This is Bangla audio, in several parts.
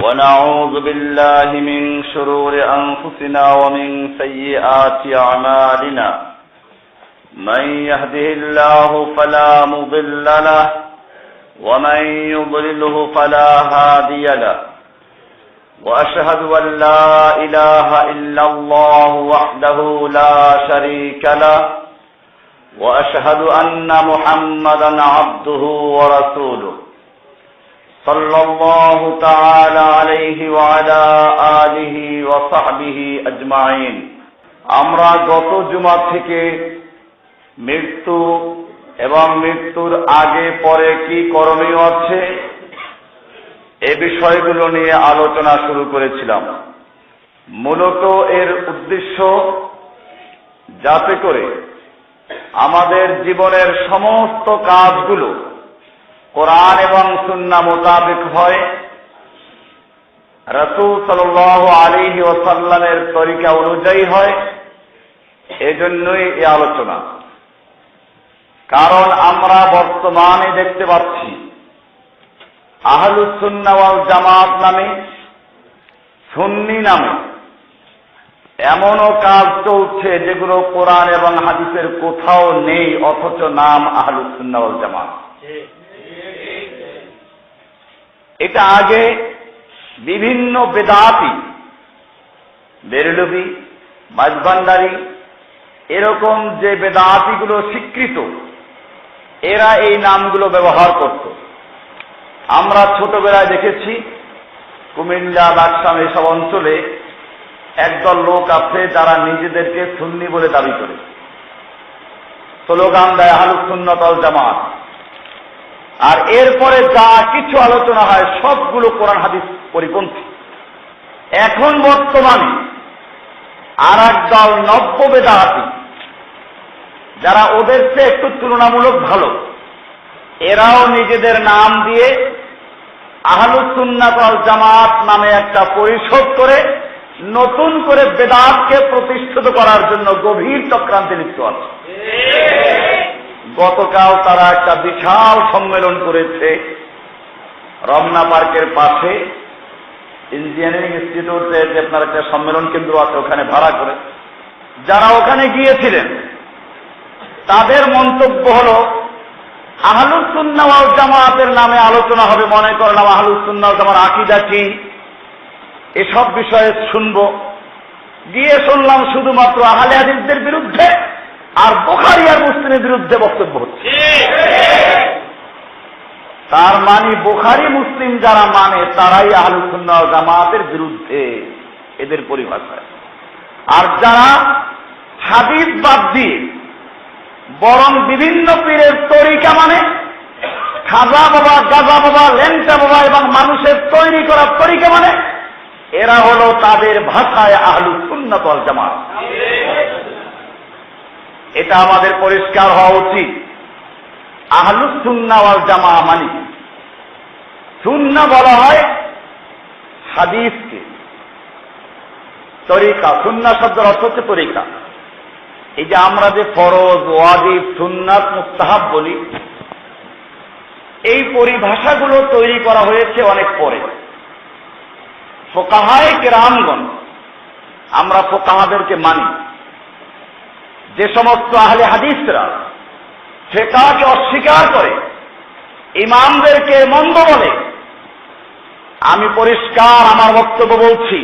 ونعوذ بالله من شرور أنفسنا ومن سيئات أعمالنا من يهده الله فلا مضل له ومن يضلله فلا هادي له وأشهد أن لا إله إلا الله وحده لا شريك له وأشهد أن محمدا عبده ورسوله صلى الله تعالى عليه وعلى آله وصحبه أجمعين আমরা গত জুমা থেকে মৃত্যু এবং মৃত্যুর আগে পরে কি করণীয় আছে এই বিষয়গুলো নিয়ে আলোচনা শুরু করেছিলাম। মূলত এর উদ্দেশ্য যাতে করে আমাদের জীবনের সমস্ত কাজগুলো কোরআন এবং সুন্নাহ মোতাবেক হয়, রাসূল সাল্লাল্লাহু আলাইহি ওয়াসাল্লামের তরিকা অনুযায়ী হয়। এজন্যই এই আলোচনা। কারণ আমরা বর্তমানে দেখতে পাচ্ছি আহলুস সুন্নাহ ওয়াল জামাত নামে, সুন্নি নামে এমনও কাজ চলছে যেগুলো কোরআন এবং হাদিসের কোথাও নেই, অথচ নাম আহলুস সুন্নাহ ওয়াল জামাত। এটা আগে বিভিন্ন বেদাতি, বেরলভী, মাঝভান্ডারী, এরকম যে বেদাতিগুলো স্বীকৃত, এরা এই নামগুলো ব্যবহার করত। আমরা ছোটবেলায় দেখেছি কুমিল্লা, লাকসাম এসব অঞ্চলে একদল লোক আছে যারা নিজেদেরকে সুন্নি বলে দাবি করে, স্লোগান দেয় আহলুস সুন্নাত ওয়াল জামাত। আর এরপরে যা কিছু আলোচনা হয় সবগুলো কোরআন হাদিস পরিপন্থী। এখন বর্তমানে আর একদল নব্য বেদাতি, যারা ওদের চেয়ে একটু তুলনামূলক ভালো, এরাও নিজেদের নাম দিয়ে আহলুস সুন্নাত ওয়াল জামাত নামে একটা পরিষদ করে নতুন করে বেদাতকে প্রতিষ্ঠিত করার জন্য গভীর চক্রান্তে লিপ্ত আছে। গতকাল তারা একটা বিশাল সম্মেলন করেছে রমনা পার্কের পাশে, ইঞ্জিনিয়ারিং ইনস্টিটিউটের যে আপনার একটা সম্মেলন কেন্দ্র আছে, ওখানে ভাড়া করে। যারা ওখানে গিয়েছিলেন তাদের মন্তব্য হলো আহলুস সুন্নাহ ওয়াল জামাতের নামে আলোচনা হবে, মনে করলাম আহলুস সুন্নাহ ওয়াল জামাতের আকীদা কি, এসব বিষয়ে শুনবো। গিয়ে শুনলাম শুধুমাত্র আহলে হাদিসদের বিরুদ্ধে আর বুখারী আর মুসলিমের বিরুদ্ধে বক্তব্য হচ্ছে। তার মানে বুখারী মুসলিম যারা মানে তারাই আহলুস সুন্নাহ ওয়াল জামাতের বিরুদ্ধে, এদের পরিভাষায়। আর যারা হাদিস বাদ দিয়ে বরং বিভিন্ন পীরের তরিকা মানে, খাজা বাবা, গাজা বাবা, লেংটা বাবা এবং মানুষের তৈরি করা তরিকা মানে, এরা হলো তাদের ভাষায় আহলুস সুন্নাত ওয়াল জামাত। এটা আমাদের পরিষ্কার হওয়া উচিত। আহলুস সুন্নাহ ওয়াল জামাত মানে সুন্নাহ বলা হয় হাদিসকে, তরিকা, সুন্নাহ শব্দের অর্থ হচ্ছে তরিকা। এই যে আমরা যে ফরজ, ওয়াজিব, সুন্নাত, মুস্তাহাব বলি, এই পরিভাষাগুলো তৈরি করা হয়েছে অনেক পরে। ফুকাহায়ে কেরামগণ, আমরা ফুকাহাদেরকে মানি। যে সমস্ত আহলে হাদিসরা ফিকহকে অস্বীকার করে, ইমামদেরকে মন্দ বলে, আমি পরিষ্কার আমার বক্তব্য বলছি,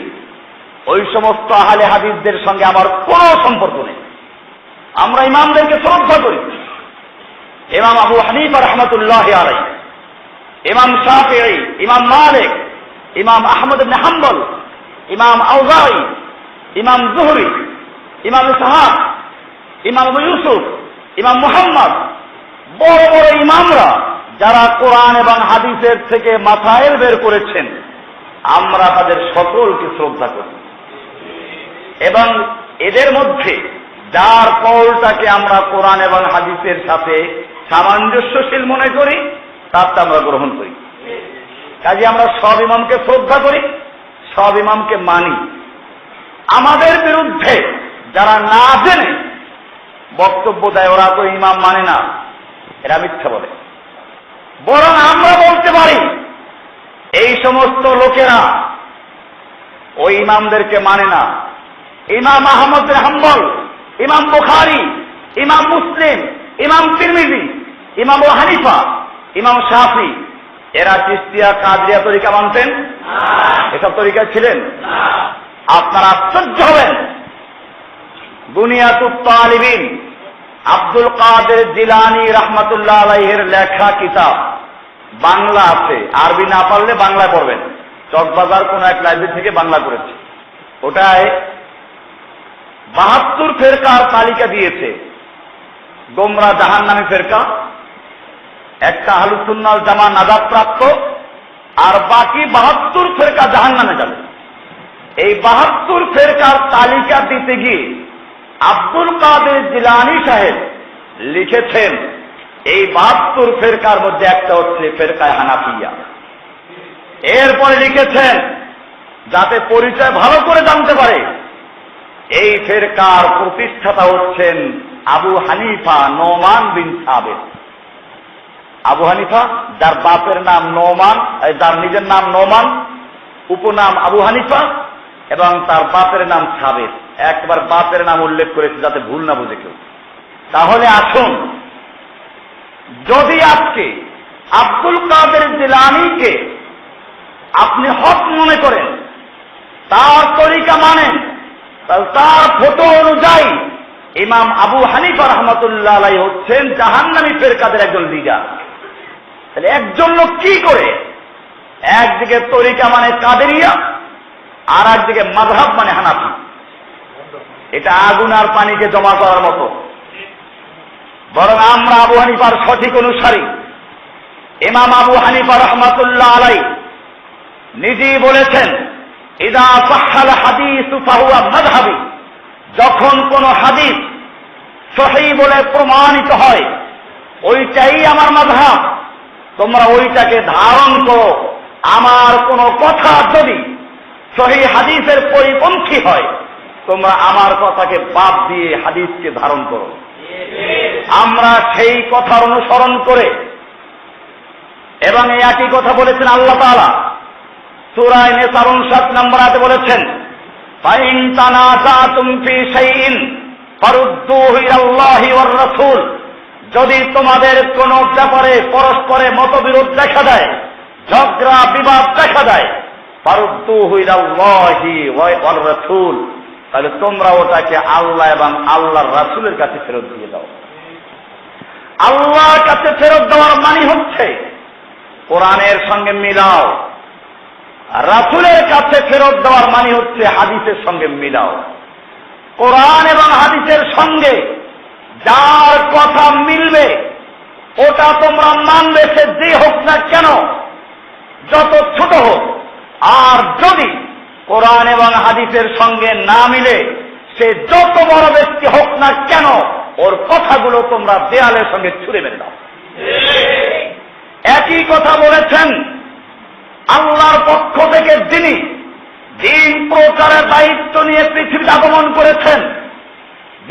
ওই সমস্ত আহলে হাদিসদের সঙ্গে আমার কোনো সম্পর্ক নেই। আমরা ইমামদেরকে শ্রদ্ধা করি। ইমাম আবু হানিফা রাহমাতুল্লাহি আলাইহি, ইমাম শাফিঈ, ইমাম মালিক, ইমাম আহমদ ইবনে হাম্বল, ইমাম আউজাঈ, ইমাম যুহরি, ইমাম ইসহাক, ইমাম আবু ইউসুফ, ইমাম মুহাম্মদ, বড় বড় ইমামরা যারা কোরআন এবং হাদিসের থেকে মাসাইল বের করেছেন, আমরা তাদের সকলকে শ্রদ্ধা করি। এবং এদের মধ্যে যার কওলটাকে আমরা কোরআন এবং হাদিসের সাথে সামঞ্জস্যশীল মনে করি, তারটা আমরা গ্রহণ করি। কাজে আমরা সব ইমামকে শ্রদ্ধা করি, সব ইমামকে মানি। আমাদের বিরুদ্ধে যারা না জেনে বক্তব্য দেয়, ওরা তো ইমাম মানে না, এরা মিথ্যা বলে। বরং আমরা বলতে পারি এই সমস্ত লোকেরা ওই ইমামদেরকে মানে না। ইমাম আহমদ বিন হাম্বল, ইমাম বুখারী, ইমাম মুসলিম, ইমাম তিরমিজি, ইমাম আবু হানিফা, ইমাম শাফি, এরা চিশতিয়া কাদরিয়া তরিকা মানতেন? এসব তরিকা ছিলেন? আপনারা আশ্চর্য হবেন, বুনিয়াতুত তালিবিন আব্দুল কাদের জিলানী রাহমাতুল্লাহ আলাইহির লেখা কিতাব, বাংলা আছে, আরবি না পারলে বাংলায় পড়বেন। চকবাজার কোন এক লাইব্রেরি থেকে বাংলা করেছে। ওটায় 72 ফেরকার তালিকা দিয়েছে। গোমরা জাহান্নামী ফেরকা, একটা আহলুস সুন্নাহ ওয়াল জামাত নাজাত প্রাপ্ত, আর বাকি 72 ফেরকা জাহান্নামে যাবে। এই 72 ফেরকার তালিকা দিতে গিয়ে আব্দুল কাদের জিলানী সাহেব লিখেছেন, এই 72 ফেরকার মধ্যে একটা হচ্ছে ফেরকায়ে হানাফিয়া। এরপরে লিখেছেন, যাতে পরিচয় ভালো করে জানতে পারে, এই ফেরকার প্রতিষ্ঠাতা হচ্ছেন আবু হানিফা নোমান বিন সাবিত। আবু হানিফা, যার বাপের নাম নোমান, যার নিজের নাম নোমান, উপনাম আবু হানিফা, এবং তার বাপের নাম সাবিত। একবার বাপের নাম উল্লেখ করেছে যাতে ভুল না বুঝে কেউ। তাহলে আসুন, যদি আজকে আব্দুল কাদের জিলানীকে আপনি হক মনে করেন, তার তরিকা মানেন, তাহলে তার ফটো অনুযায়ী ইমাম আবু হানিফা রাহমাতুল্লাহ আলাইহি হচ্ছেন জাহান্নামী ফেরকাদের একজন লিডার। তাহলে একজন লোক কি করে একদিকে তরিকা মানে কাদেরিয়া, আর একদিকে মাযহাব মানে হানাফি, এটা আগুন আর পানিকে জমা করার মতো। বরং আমরা আবু হানিফার সঠিক অনুসারী। ইমাম আবু হানিফা রাহমাতুল্লাহ আলাইহি নিজেই বলেছেন, ইযা সাহহাল হাদিসু ফাহুয়া মাযহাবি, যখন কোন হাদিস সহিহ বলে প্রমাণিত হয় ওইটাই আমার মাযহাব, তোমরা ওইটাকে ধারণ করো। আমার কোন কথা যদি সহিহ হাদিসের পরিপন্থী হয়, তোমরা আমার কথাকে বাদ দিয়ে হাদিসকে ধারণ করো। আমরা সেই কথার অনুসরণ করে, এবং এই একই কথা বলেছেন আল্লাহ তাআলা সূরা নিসা 59 নম্বর আয়াতে বলেছেন, ফাইন তানাযাতুম ফি শাইইন ফারুদ্দুহু ইলাল্লাহি ওয়ার রাসূল, যদি তোমাদের কোন ব্যাপারে পরস্পরে মতবিরোধ দেখা দেয়, ঝগড়া বিবাদ দেখা দেয়, ফারুদ্দুহু ইলাল্লাহি ওয়ার রাসূল, তাহলে তোমরা ওটাকে আল্লাহ এবং আল্লাহর রাসূলের কাছে ফেরত দিয়ে দাও। আল্লাহর কাছে ফেরত দেওয়ার মানে হচ্ছে কোরআনের সঙ্গে মিলাও, রাসূলের কাছে ফেরত দেওয়ার মানে হচ্ছে হাদিসের সঙ্গে মিলাও। কোরআন এবং হাদিসের সঙ্গে যার কথা মিলবে ওটা তোমরা মানবে, সে যে হোক না কেন, যত ছোট হোক। আর যদি কোরআন এবং হাদিসের সঙ্গে না মিলে, সে যত বড় ব্যক্তি হোক না কেন, ওর কথাগুলো তোমরা দেয়ালের সঙ্গে ছুঁড়ে মেরে দাও। একই কথা বলেছেন আল্লাহর পক্ষ থেকে যিনি দিন প্রচারের দায়িত্ব নিয়ে পৃথিবীতে আগমন করেছেন,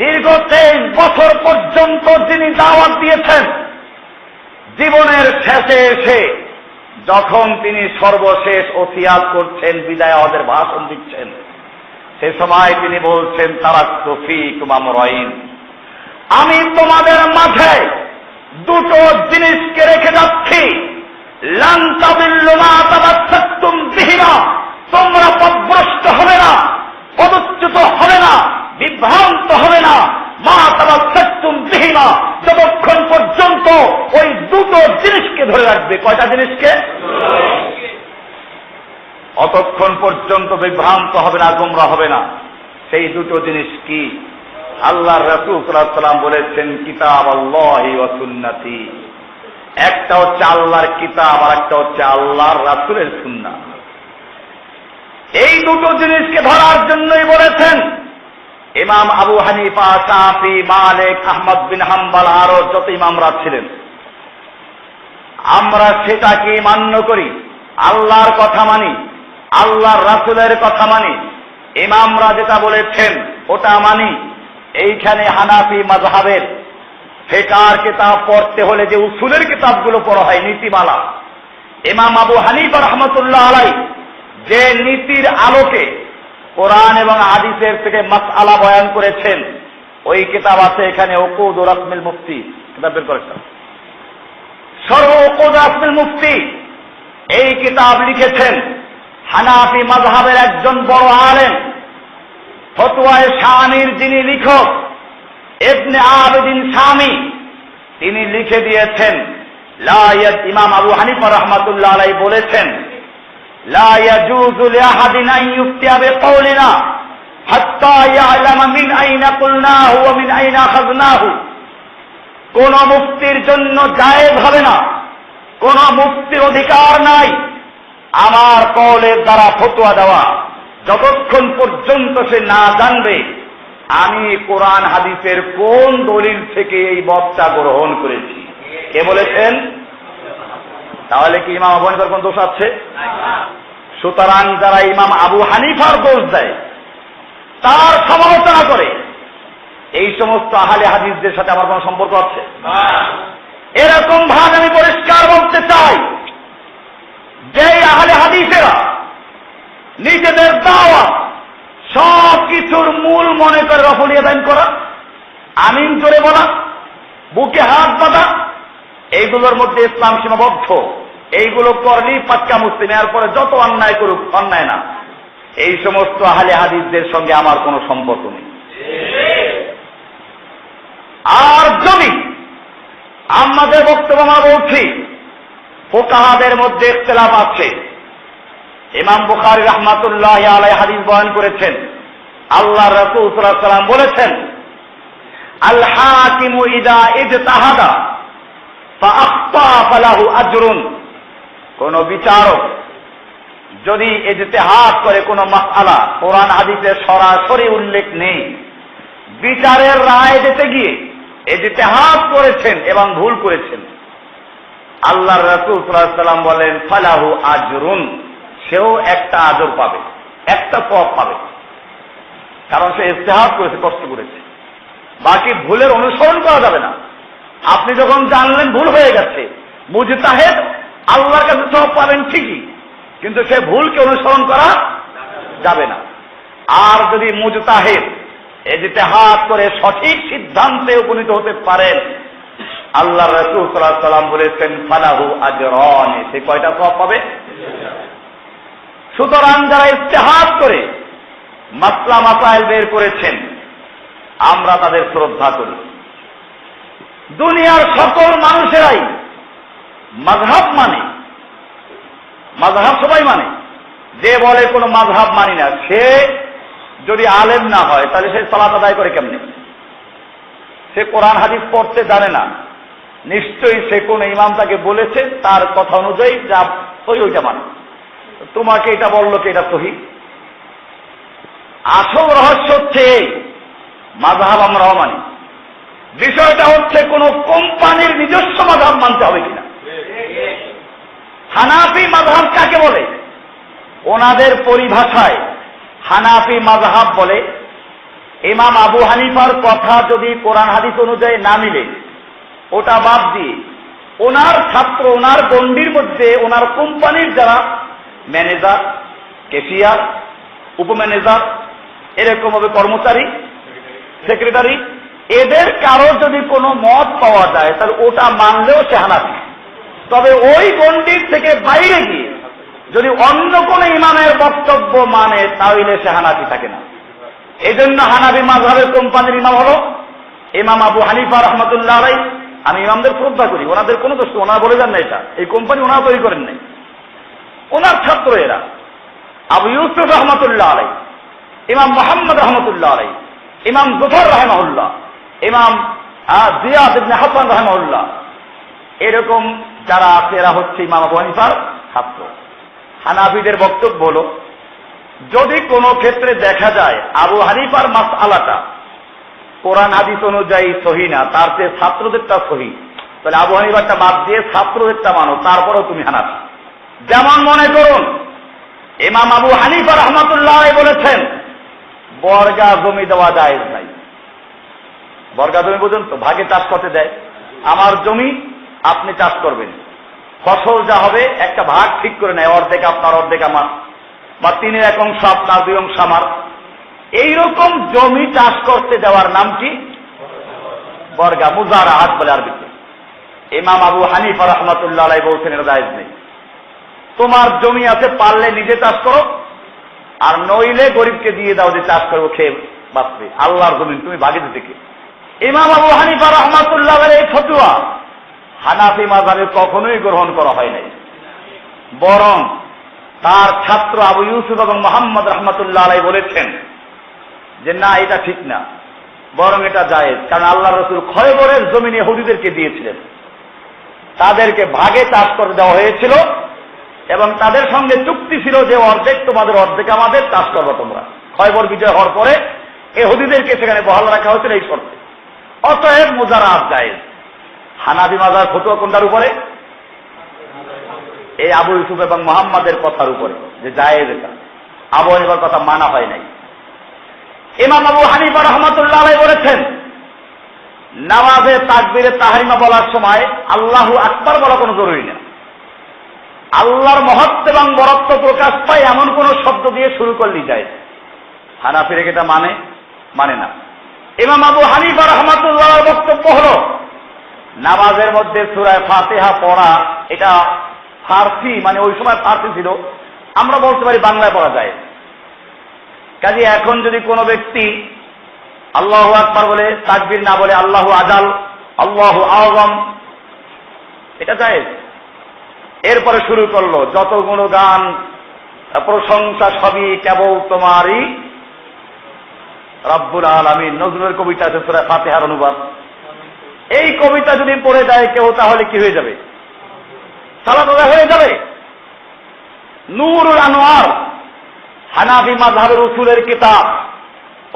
দীর্ঘ 23 বছর পর্যন্ত যিনি দাওয়াত দিয়েছেন, জীবনের শেষে এসে যখন তিনি সর্বশেষ ওসিয়াত করছেন, বিদায় আমাদের ভাষণ দিচ্ছেন, সে সময় তিনি বলছেন, তারাক্তু ফীকুম আমরাইন, আমি তোমাদের মাঝে দুটো জিনিসকে রেখে যাচ্ছি, লান তাদিল্লু মা তামাসসাকতুম বিহিমা, তোমরা পথভ্রষ্ট হবে না, পদচ্যুত হবে না, বিভ্রান্ত হবে না, মা তামাসসাকতুম বিহিমা, যতক্ষণ পর্যন্ত ওই দুটো জিনিসকে ধরে রাখবে। কয়টা জিনিসকে? অতক্ষণ পর্যন্ত বিভ্রান্ত হবে না, গোমরা হবে না। সেই দুটো জিনিস কি? আল্লাহর রাসূল সাল্লাল্লাহু আলাইহি ওয়াসাল্লাম বলেছেন, কিতাব আল্লাহি ওয়া সুন্নতি, একটা হচ্ছে আল্লাহর কিতাব, আর একটা হচ্ছে আল্লাহর রাসূলের সুন্নাহ। এই দুটো জিনিসকে ধরার জন্যই বলেছেন ইমাম আবু হানিফা, শাফি, মালিক, আহমদ বিন হাম্বল, আরো যত ইমামরা ছিলেন, আমরা সেটাকে মান্য করি, আল্লাহর কথা মানি, আল্লাহর রাসূলের কথা মানি, ইমামরা যেটা বলেছেন ওটা মানি। এইখানে হানাফি মাযহাবের ফিকহের কিতাব পড়তে হলে যে উসুলের কিতাবগুলো পড়া হয়, নীতিমালা, ইমাম আবু হানিফা রাহমাতুল্লাহ আলাইহি যে নীতির আলোকে কোরআন এবং হাদিসের থেকে মাসআলা বয়ান করেছেন। ওই কিতাব আছে এখানে, উকুদ রাসমিল মুফতি, কিতাব বের করেছেন, সর্ব উকুদ রাসমিল মুফতি। এই কিতাব লিখেছেন হানাফি মাযহাবের একজন বড় আলেম, ফতোয়ায়ে শামির যিনি লেখক ইবনে আবিদিন শামি, তিনি লিখে দিয়েছেন ইমাম আবু হানিফা রাহমাতুল্লাহ আলাইহি বলেছেন, লা ইয়াজুযু লিআহাদিন আন ইফতিয়া বিকাউলিনা হাত্তা ইয়ালামা মিন আইনা কুলনাহু ওয়া মিন আইনা আখাযনাহু। কোন মুফতির জন্য জায়েজ হবে না, কোন মুফতির অধিকার নাই আমার কওলের দ্বারা ফতোয়া দেওয়া, যতক্ষণ পর্যন্ত সে না জানবে আমি কোরআন হাদিসের কোন দলিল থেকে এই মতটা গ্রহণ করেছি। কে বলেছেন? তাহলে কি ইমাম আবু হানিফার কোন দোষ আছে? সুতরাং যারা ইমাম আবু হানিফার দোষ দেয়, তার সমালোচনা করে, এই সমস্ত আহলে হাদিসদের সাথে আমার কোন সম্পর্ক আছে? এরকম ভাবে আমি পরিষ্কার বলতে চাই, যে আহলে হাদিসেরা নিজেদের দাওয়াত সব কিছুর মূল মনে করে রফলিয়া দান করা, আমিন করে বলা, বুকে হাত বাঁধা, এইগুলোর মধ্যে ইসলাম সীমাবদ্ধ। এইগুলো করলেই পাক্কা মুসলিম, এরপরে যত অন্যায় করুক অন্যায় না। এই সমস্ত আহলে হাদিসদের সঙ্গে আমার কোনো সম্পর্ক নেই। আর যদি আমাদের বক্তব্য আমরা বলছি, ফুকাহাদের মধ্যে ইখতিলাফ আছে। ইমাম বুখারী রাহমাতুল্লাহি আলাইহি হাদিস বয়ান করেছেন, আল্লাহর রাসূল সাল্লাল্লাহু আলাইহি ওয়াসাল্লাম বলেছেন, আল হাকিমু ইযা ইজতাহাদা ফাআখতা ফালাহু আজরুন। কোন বিচারক যদি ইজতিহাদ করে কোন মাসআলা, কোরআন হাদিসের সরাসরি উল্লেখ নেই, বিচারের রায় দিতে গিয়ে ইজতিহাদ করেছেন এবং ভুল করেছেন, আল্লাহর রাসূল সাল্লাল্লাহু আলাইহি ওয়াসাল্লাম বলেন ফালাহু আজরুন, সেও একটা আজর পাবে, একটা সওয়াব পাবে, কারণ সে ইজতিহাদ করেছে, কষ্ট করেছে। বাকি ভুলের অনুসরণ করা যাবে না। আপনি যখন জানলেন ভুল হয়ে গেছে, মুজতাহিদ আল্লাহর কাছে সওয়াব পাবেন ঠিকই, কিন্তু সে ভুলকে অনুসরণ করা যাবে না। আর যদি মুজতাহিদ ইজতিহাদ করে সঠিক সিদ্ধান্তে উপনীত হতে পারেন, আল্লাহর রাসূল সাল্লাল্লাহু আলাইহি ওয়াসাল্লাম বলেছেন ফালাহু আজরান, সে কয়টা সওয়াব পাবে? সুতরাং যারা ইজতিহাদ করে মাসলা মাসাইল বের করেছেন, আমরা তাদের শ্রদ্ধা করি। দুনিয়ার সকল মানুষেরাই মাযহাব মানে, মাযহাব সবাই মানে। যে বলে কোনো মাযহাব মানি না, সে যদি আলেম না হয় তাহলে সে সালাত আদায় করে কেমনে? সে কোরআন হাদিস পড়তে জানে না, নিশ্চয়ই সে কোন ইমাম তাকে বলেছে, তার কথা অনুযায়ী যা সহি ওইটা মানে। তোমাকে এটা বললো কি এটা সহি? আসল রহস্য হচ্ছে মাযহাব আমরাও মানি, বিষয়টা হচ্ছে কোন কোম্পানির নিজস্ব মাযহাব মানতে হবে কিনা। হানাফি মাযহাব কাকে বলে? ওনাদের পরিভাষায় হানাফি মাযহাব বলে ইমাম আবু হানিফার কথা যদি কোরআন হাদিস অনুযায়ী না মিলে, ওটা বাদ দিয়ে ওনার ছাত্র, ওনার গণ্ডির মধ্যে ওনার কোম্পানির যারা ম্যানেজার, ক্যাশিয়ার, উপম্যানেজার, এরকম ভাবে কর্মচারী, সেক্রেটারি, এদের কারো যদি কোনো মত পাওয়া যায় তাহলে ওটা মানলেও সে হানাফি। তবে ওই গণ্ডির থেকে বাইরে গিয়ে যদি অন্য কোন ইমামের বক্তব্য মানে তাহলে সে হানাফি থাকে না। এই জন্য হানাফি মাযহাবের কোম্পানির ইমাম হলো ইমাম আবু হানিফা রাহমাতুল্লাহ আলাইহি। আমি ইমামদের শ্রদ্ধা করি, ওনাদের কোনো দোষ, ওনারা বলে যান না এটা, এই কোম্পানি ওনারা তৈরি করেন নাই, ওনার ছাত্র এরা। আবু ইউসুফ রাহমাতুল্লাহ আলাইহি, ইমাম মুহাম্মদ রাহমাতুল্লাহ আলাইহি, ইমাম জুফর রাহিমাহুল্লাহ, ইমাম জিয়াদ ইবনে হাসান রাহিমাহুল্লাহ, এরকম যারা আছে এরা হচ্ছে ইমাম আবু হানিফার ছাত্র। হানাফিদের বক্তব্য হলো, যদি কোনো ক্ষেত্রে দেখা যায় আবু হানিফার মাসআলাটা কোরআন হাদিস অনুযায়ী সহি না, তার চেয়ে ছাত্রদেরটা সহি, তাহলে আবু হানিফারটা বাদ দিয়ে ছাত্রদেরটা মানো, তারপরেও তুমি হানাফি। যেমন মনে করুন ইমাম আবু হানিফা রাহমাতুল্লাহ আলাইহি বলেছেন বর্গা জমি দেওয়া জায়েজ নাই। বর্গা জমি বুঝুন তো, ভাগে চাষ করতে দেয়, আমার জমি আপনি চাষ করবেন, ফসল যা হবে একটা ভাগ ঠিক করে নেয়, অর্ধেক আপনার অর্ধেক আমার, বা 3-1 অংশ আপনার 2 অংশ আমার, এইরকম জমি চাষ করতে দেওয়ার নাম কি? বর্গা, মুজারাআত বলে আরবিতে। ইমাম আবু হানিফা রাহমাতুল্লাহ আলাইহি বলছেন এটা জায়েজ নেই। তোমার জমি আছে, পারলে নিজে চাষ করো, আর নইলে গরিবকে দিয়ে দাও যে চাষ করবো, খেয়ে বাঁচবে। আল্লাহর জমিন, তুমি ভাগে দিতে কে? ইমাম আবু হানিফা রাহমাতুল্লাহ আলাইহি এই ফতোয়া হানাফি মাযহাবে কখনোই গ্রহণ করা হয় নাই। বরং তার ছাত্র আবু ইউসুফ এবং মুহাম্মদ রাহমাতুল্লাহ আলাইহি বলেছেন যে না, এটা ঠিক না, বরং এটা জায়েজ। কারণ আল্লাহর রাসূল খয়বরের জমিন ইহুদিদেরকে দিয়েছিলেন, তাদেরকে ভাগে চাষ করে দেওয়া হয়েছিল এবং তাদের সঙ্গে চুক্তি ছিল যে অর্ধেক তোমাদের, অর্ধেক আমাদের, চাষ করবো তোমরা। খয়বর বিজয় হওয়ার পরে ইহুদিদেরকে সেখানে বহাল রাখা হয়েছিল এই শর্তে। অতএব মুজারাআত জায়েজ। হানাফি মাযহাব ফতোয়া কোনটার উপরে? এই আবু ইউসুফ এবং মুহাম্মাদের কথার উপরে যে জায়েজ। এটা আবু হানিফার কথা মানা হয় নাই। ইমাম আবু হানিফা রাহমাতুল্লাহ আলাইহি বলেছেন নামাজে তাকবীরে তাহরিমা বলার সময় আল্লাহু আকবার বলা কোনো জরুরি না। আল্লাহর মহত্ব এবং বরত্ব প্রকাশ পায় এমন কোন শব্দ দিয়ে শুরু করলেই যায়। হানাফিরা এটা মানে না। ইমাম আবু হানিফা রাহমাতুল্লাহর বক্তব্য হলো নামাজের মধ্যে সূরা ফাতিহা পড়া এটা ফারসি, মানে ওই সময় ফারসি ছিল, আমরা বলতে পারি বাংলায় পড়া যায়। কাজে এখন যদি কোনো ব্যক্তি আল্লাহু আকবার বলে তাকবীর না বলে আল্লাহু আজাল, আল্লাহু আযম, এটা জায়েজ। এরপরে শুরু করলো যত গুণগান প্রশংসা সবই কেবল তোমারই রব্বুল আলামিন। নজরুলের কবিতা আছে সূরা ফাতিহার অনুবাদ। এই কবিতা যদি পড়ে যায় কেউ, তাহলে কি হয়ে যাবে? সালাত আদায় হয়ে যাবে। নূরুল আনোয়ার হানাফি মাযহাবের উসুলের কিতাব,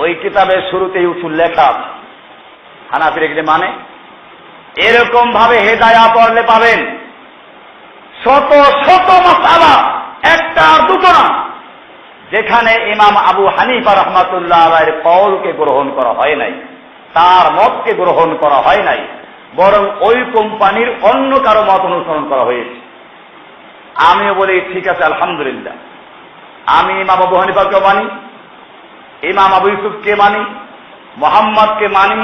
ওই কিতাবের শুরুতেই উসুল লেখা। হানাফিরা কি মানে? এরকম ভাবে হেদায়া পড়লে পাবেন শত শত মাসআলা, একটা আর দুটো না, যেখানে ইমাম আবু হানিফা রাহমাতুল্লাহ আলাইহির কওলকে গ্রহণ করা হয় নাই, তার মতকে গ্রহণ করা হয় নাই, বরং ওই কোম্পানির অন্য কারো মত অনুসরণ করা হয়েছে। আমিও বলি ঠিক আছে, আলহামদুলিল্লাহ। আমি ইমাম আবু হানিফাকে মানি, ইমাম আবু ইউসুফকে মানি, মুহাম্মদকে মানি।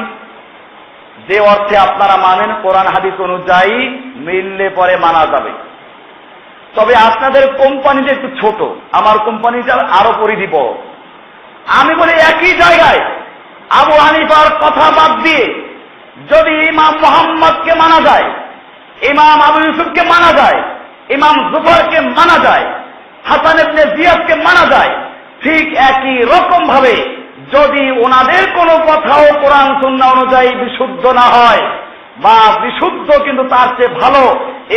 যে অর্থে আপনারা মানেন কোরআন হাদিস অনুযায়ী মিললে পরে মানা যাবে। তবে আপনাদের কোম্পানিটা একটু ছোট, আমার কোম্পানিটা আরো পরিধি বড়। আমি বলি একই জায়গায় আবু হানিফার কথা বাদ দিয়ে যদি ইমাম মুহাম্মদকে মানা যায়, ইমাম আবু ইউসুফকে মানা যায়, ইমাম জুফরকে মানা যায়, হাসান ইবনে জিয়াদকে মানা যায়, ঠিক একই রকম ভাবে যদি ওনাদের কোনো কথাও কোরআন সুন্নাহ অনুযায়ী বিশুদ্ধ না হয়, বা বিশুদ্ধ কিন্তু তার চেয়ে ভালো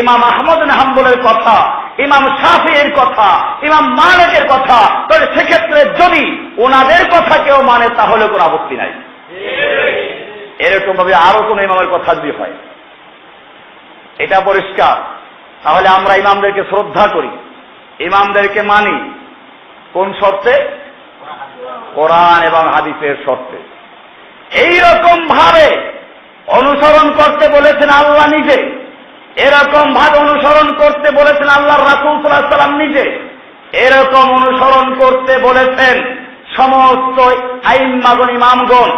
ইমাম আহমদ বিন হাম্বলের কথা, ইমাম শাফিঈর কথা, ইমাম মালিকের কথা, তাহলে সেক্ষেত্রে যদি ওনাদের কথা কেউ মানে তাহলে কোনো আপত্তি নাই। এরকম ভাবে আরো কোন ইমামের কথা যদি হয়, এটা পরিষ্কার। তাহলে আমরা ইমামদেরকে শ্রদ্ধা করি, ইমামদেরকে মানি। কোন শর্তে? কোরআন এবং হাদিসের শর্তে। এইরকম ভাবে অনুসরণ করতে বলেছেন আল্লাহ নিজে, এরকম ভাবে অনুসরণ করতে বলেছেন আল্লাহর রাসূল সাল্লাল্লাহু আলাইহি ওয়াসাল্লাম নিজে, এরকম অনুসরণ করতে বলেছেন সমস্ত আইম্মাগণ, ইমামগণ।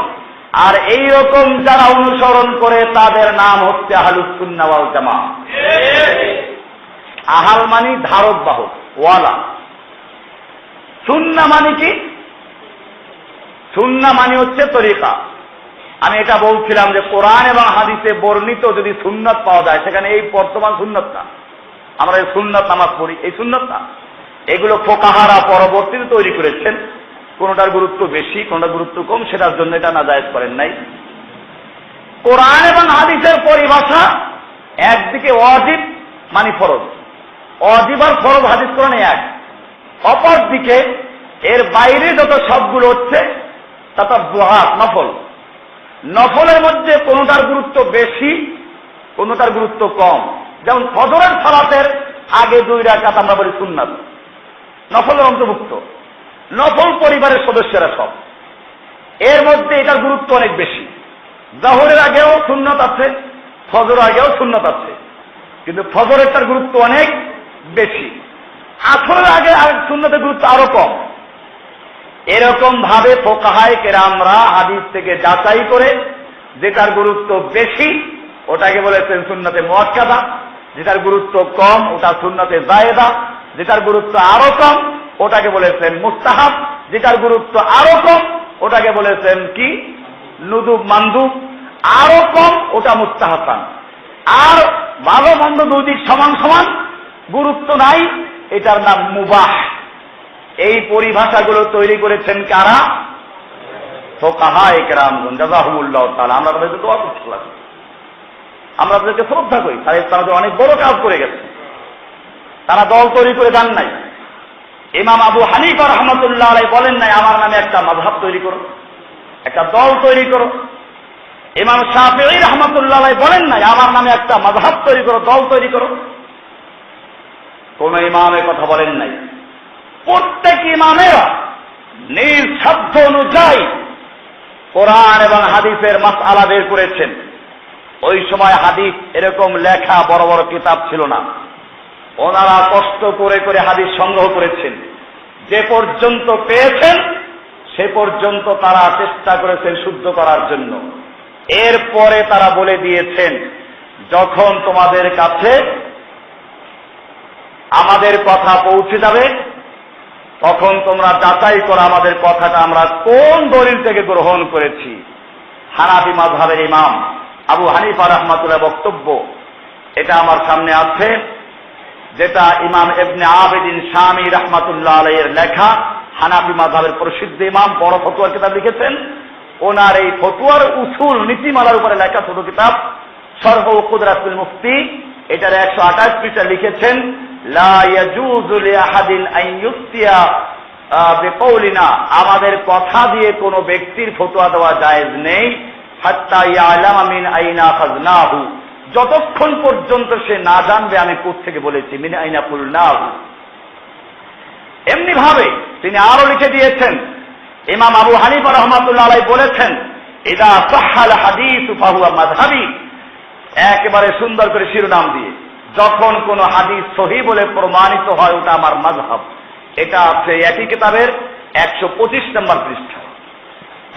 আর এইরকম যারা অনুসরণ করে তাদের নাম হচ্ছে আহলুস সুন্নাহ ওয়াল জামাআহ। আহাল মানি ধারক বাহক, ওয়ালা। সুন্নাহ মানে কি? সুন্নাহ মানে হচ্ছে তরিকা। আমি এটা বলছিলাম যে কোরআন এবং হাদিসে বর্ণিত যদি সুন্নাত পাওয়া যায়, সেখানে এই বর্তমান সুন্নাত না, আমরা এই সুন্নাত নামাজ পড়ি, এই সুন্নাত না। এগুলো ফুকাহারা পরবর্তীতে তৈরি করেছেন, কোনটার গুরুত্ব বেশি, কোনটার গুরুত্ব কম, সেটার জন্য এটা নাজায়েজ করেন নাই। কোরআন এবং হাদিসের পরিভাষা একদিকে ওয়াজিব মানে ফরজ, ওয়াজিব আর ফরজ হাদিস কোরআনে এক। অপরদিকে এর বাইরে যত সবগুলো হচ্ছে তাতাব্বুআত, নফল। নফলের মধ্যে কোনটার গুরুত্ব বেশি, কোনটার গুরুত্ব কম। যেমন ফজরের সালাতের আগে 2 রাকাত আমরা বলি সুন্নাত, নফলের অন্তর্ভুক্ত। নফল পরিবারের সদস্যরা সব, এর মধ্যে এটার গুরুত্ব অনেক বেশি। জোহরের আগেও সুন্নাত আছে, ফজরের আগেও সুন্নাত আছে, কিন্তু ফজরেরটার গুরুত্ব অনেক বেশি। আসরের আগে সুন্নাতের গুরুত্ব আরো কম। এরকম ভাবে ফুকাহায়ে কেরামরা হাদিস থেকে যাচাই করে যেটার গুরুত্ব বেশি ওটাকে বলেছেন সুন্নতে মুআক্কাদা, যেটার গুরুত্ব কম ওটা সুন্নতে জায়েদা, যেটার গুরুত্ব আরো কম ওটাকে বলেছেন মুস্তাহাব, যেটার গুরুত্ব আরো কম ওটাকে বলেছেন কি নুদুব মানদুব, আরো কম ওটা মুস্তাহাসান। আর ভালো মন্দ দুই দিক সমান সমান, গুরুত্ব নাই, এটার নাম মুবাহ। এই পরিভাষাগুলো তৈরি করেছেন কারা? ফুকাহায়ে কেরামগণ জাযাহুমুল্লাহু তাআলা। আমরা তাদেরকে দোয়া করতে লাগি, আমরা তাদেরকে শ্রদ্ধা করি, তারা অনেক বড় কাজ করে গেছে। তারা দল তৈরি করে দেন নাই। ইমাম আবু হানিফা রাহমাতুল্লাহ আলাইহি বলেন নাই আমার নামে একটা মাযহাব তৈরি করো, একটা দল তৈরি করো। ইমাম শাফিঈ রাহমাতুল্লাহ আলাইহি বলেন নাই আমার নামে একটা মাযহাব তৈরি করো, দল তৈরি করো। কোন ইমামের কথা বলেন নাই। প্রত্যেক ইমামেরা নিজ সাধ্য অনুযায়ী কোরআন এবং হাদিসের মাসআলা বের করেছেন। ওই সময় হাদিস এরকম লেখা বড় বড় কিতাব ছিল না। ওনারা কষ্ট করে করে হাদিস সংগ্রহ করেছেন। যে পর্যন্ত পেয়েছেন সে পর্যন্ত তারা চেষ্টা করেছেন শুদ্ধ করার জন্য। এরপরে তারা বলে দিয়েছেন যখন তোমাদের কাছে আমাদের কথা পৌঁছে যাবে তখন তোমরা যাচাই করো আমাদের কথাটা আমরা কোন দলিল থেকে গ্রহণ করেছি। হানাফি মাযহাবের ইমাম আবু হানিফা রাহমাতুল্লাহ বক্তব্য এটা আমার সামনে আছে, যেটা ইমাম ইবনে আবিদিন শামী রাহমাতুল্লাহ আলাইহির লেখা, হানাফি মাযহাবের প্রসিদ্ধ ইমাম, বড় ফতোয়ার কিতাব লিখেছেন। ওনার এই ফতোয়ার উসুল নীতিমালার উপরে লেখা ছোট কিতাব শরহ কুদরাতুল মুফতি, এটার 128 পৃষ্ঠা লিখেছেন লা ইয়াজুযু লিআহাদিন আন ইফতিয়া বিকাউলিনা, আমাদের কথা দিয়ে কোনো ব্যক্তির ফতোয়া দেওয়া জায়েজ নেই, হাত্তা ইয়ালামা মিন আইনা খাযনাহু, যতক্ষণ পর্যন্ত সে না জানবে আমি কোথা থেকে বলেছি, মিন আইনা কুলনাহু। এমনি ভাবে তিনি আরো লিখে দিয়েছেন ইমাম আবু হানিফা রাহমাতুল্লাহ আলাইহি বলেছেন ইদা সাহহাল হাদিস ফাহুয়া মাযহাবি, একেবারে সুন্দর করে শিরোনাম দিয়ে, যখন কোন হাদিস সহিহ বলে প্রমাণিত হয় ওটা আমার মাযহাব। এটা আছে একই কিতাবের 125 নম্বর পৃষ্ঠা।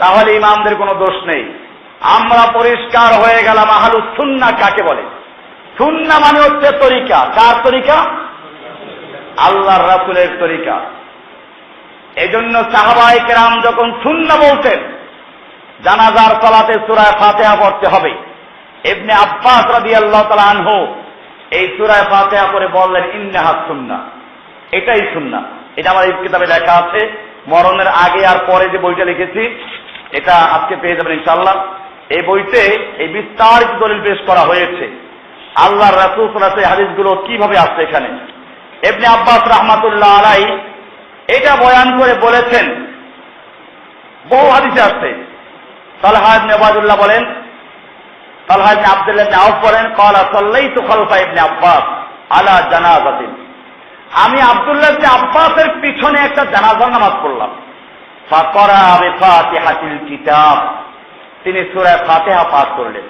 তাহলে ইমামদের কোনো দোষ নেই। আমরা পরিষ্কার হয়ে গেলাম আহলুস সুন্নাহ কাকে বলে। সুন্নাহ মানে হচ্ছে তরিকা। কার তরিকা? আল্লাহর রাসূলের তরিকা। এজন্য সাহাবায়ে কেরাম যখন সুন্নাহ বলতেন জানাজার সালাতে সূরা ফাতিহা পড়তে হবে, ইবনে আব্বাস রাদিয়াল্লাহু তাআলা আনহু এই সূরা ফাতিহা করে বললেন ইন্নাহা সুন্নাহ, এটাই সুন্নাহ। এটা আমার এই কিতাবে লেখা আছে। মরণের আগে আর পরে যে বইটা লিখেছি এটা আজকে পেয়ে যাবেন ইনশাআল্লাহ। এই বইতে এই বিস্তারিত দলিল পেশ করা হয়েছে আল্লাহর রাসূল সাল্লাল্লাহু আলাইহি ওয়াসাল্লাম হাদিসগুলো কিভাবে আসছে এখানে। ইবনে আব্বাস রাহমাতুল্লাহ আলাইহি এটা বয়ান করে বলেছেন, বহু হাদিসে আসছে। তালহা ইবনে উবাইদুল্লাহ বলেন, তালহা ইবনে আব্দুল্লাহ ইবনে আউফ বলেন ক্বালা সাল্লাইতু খালফা ইবনে আব্বাস আলা জানাজাতিন, আমি আব্দুল্লাহ ইবনে আব্বাসের পিছনে একটা জানাজার নামাজ পড়লাম। ফাকরা বিফাতিহাতিল কিতাব, তিনি সূরা ফাতিহা পাঠ করলেন।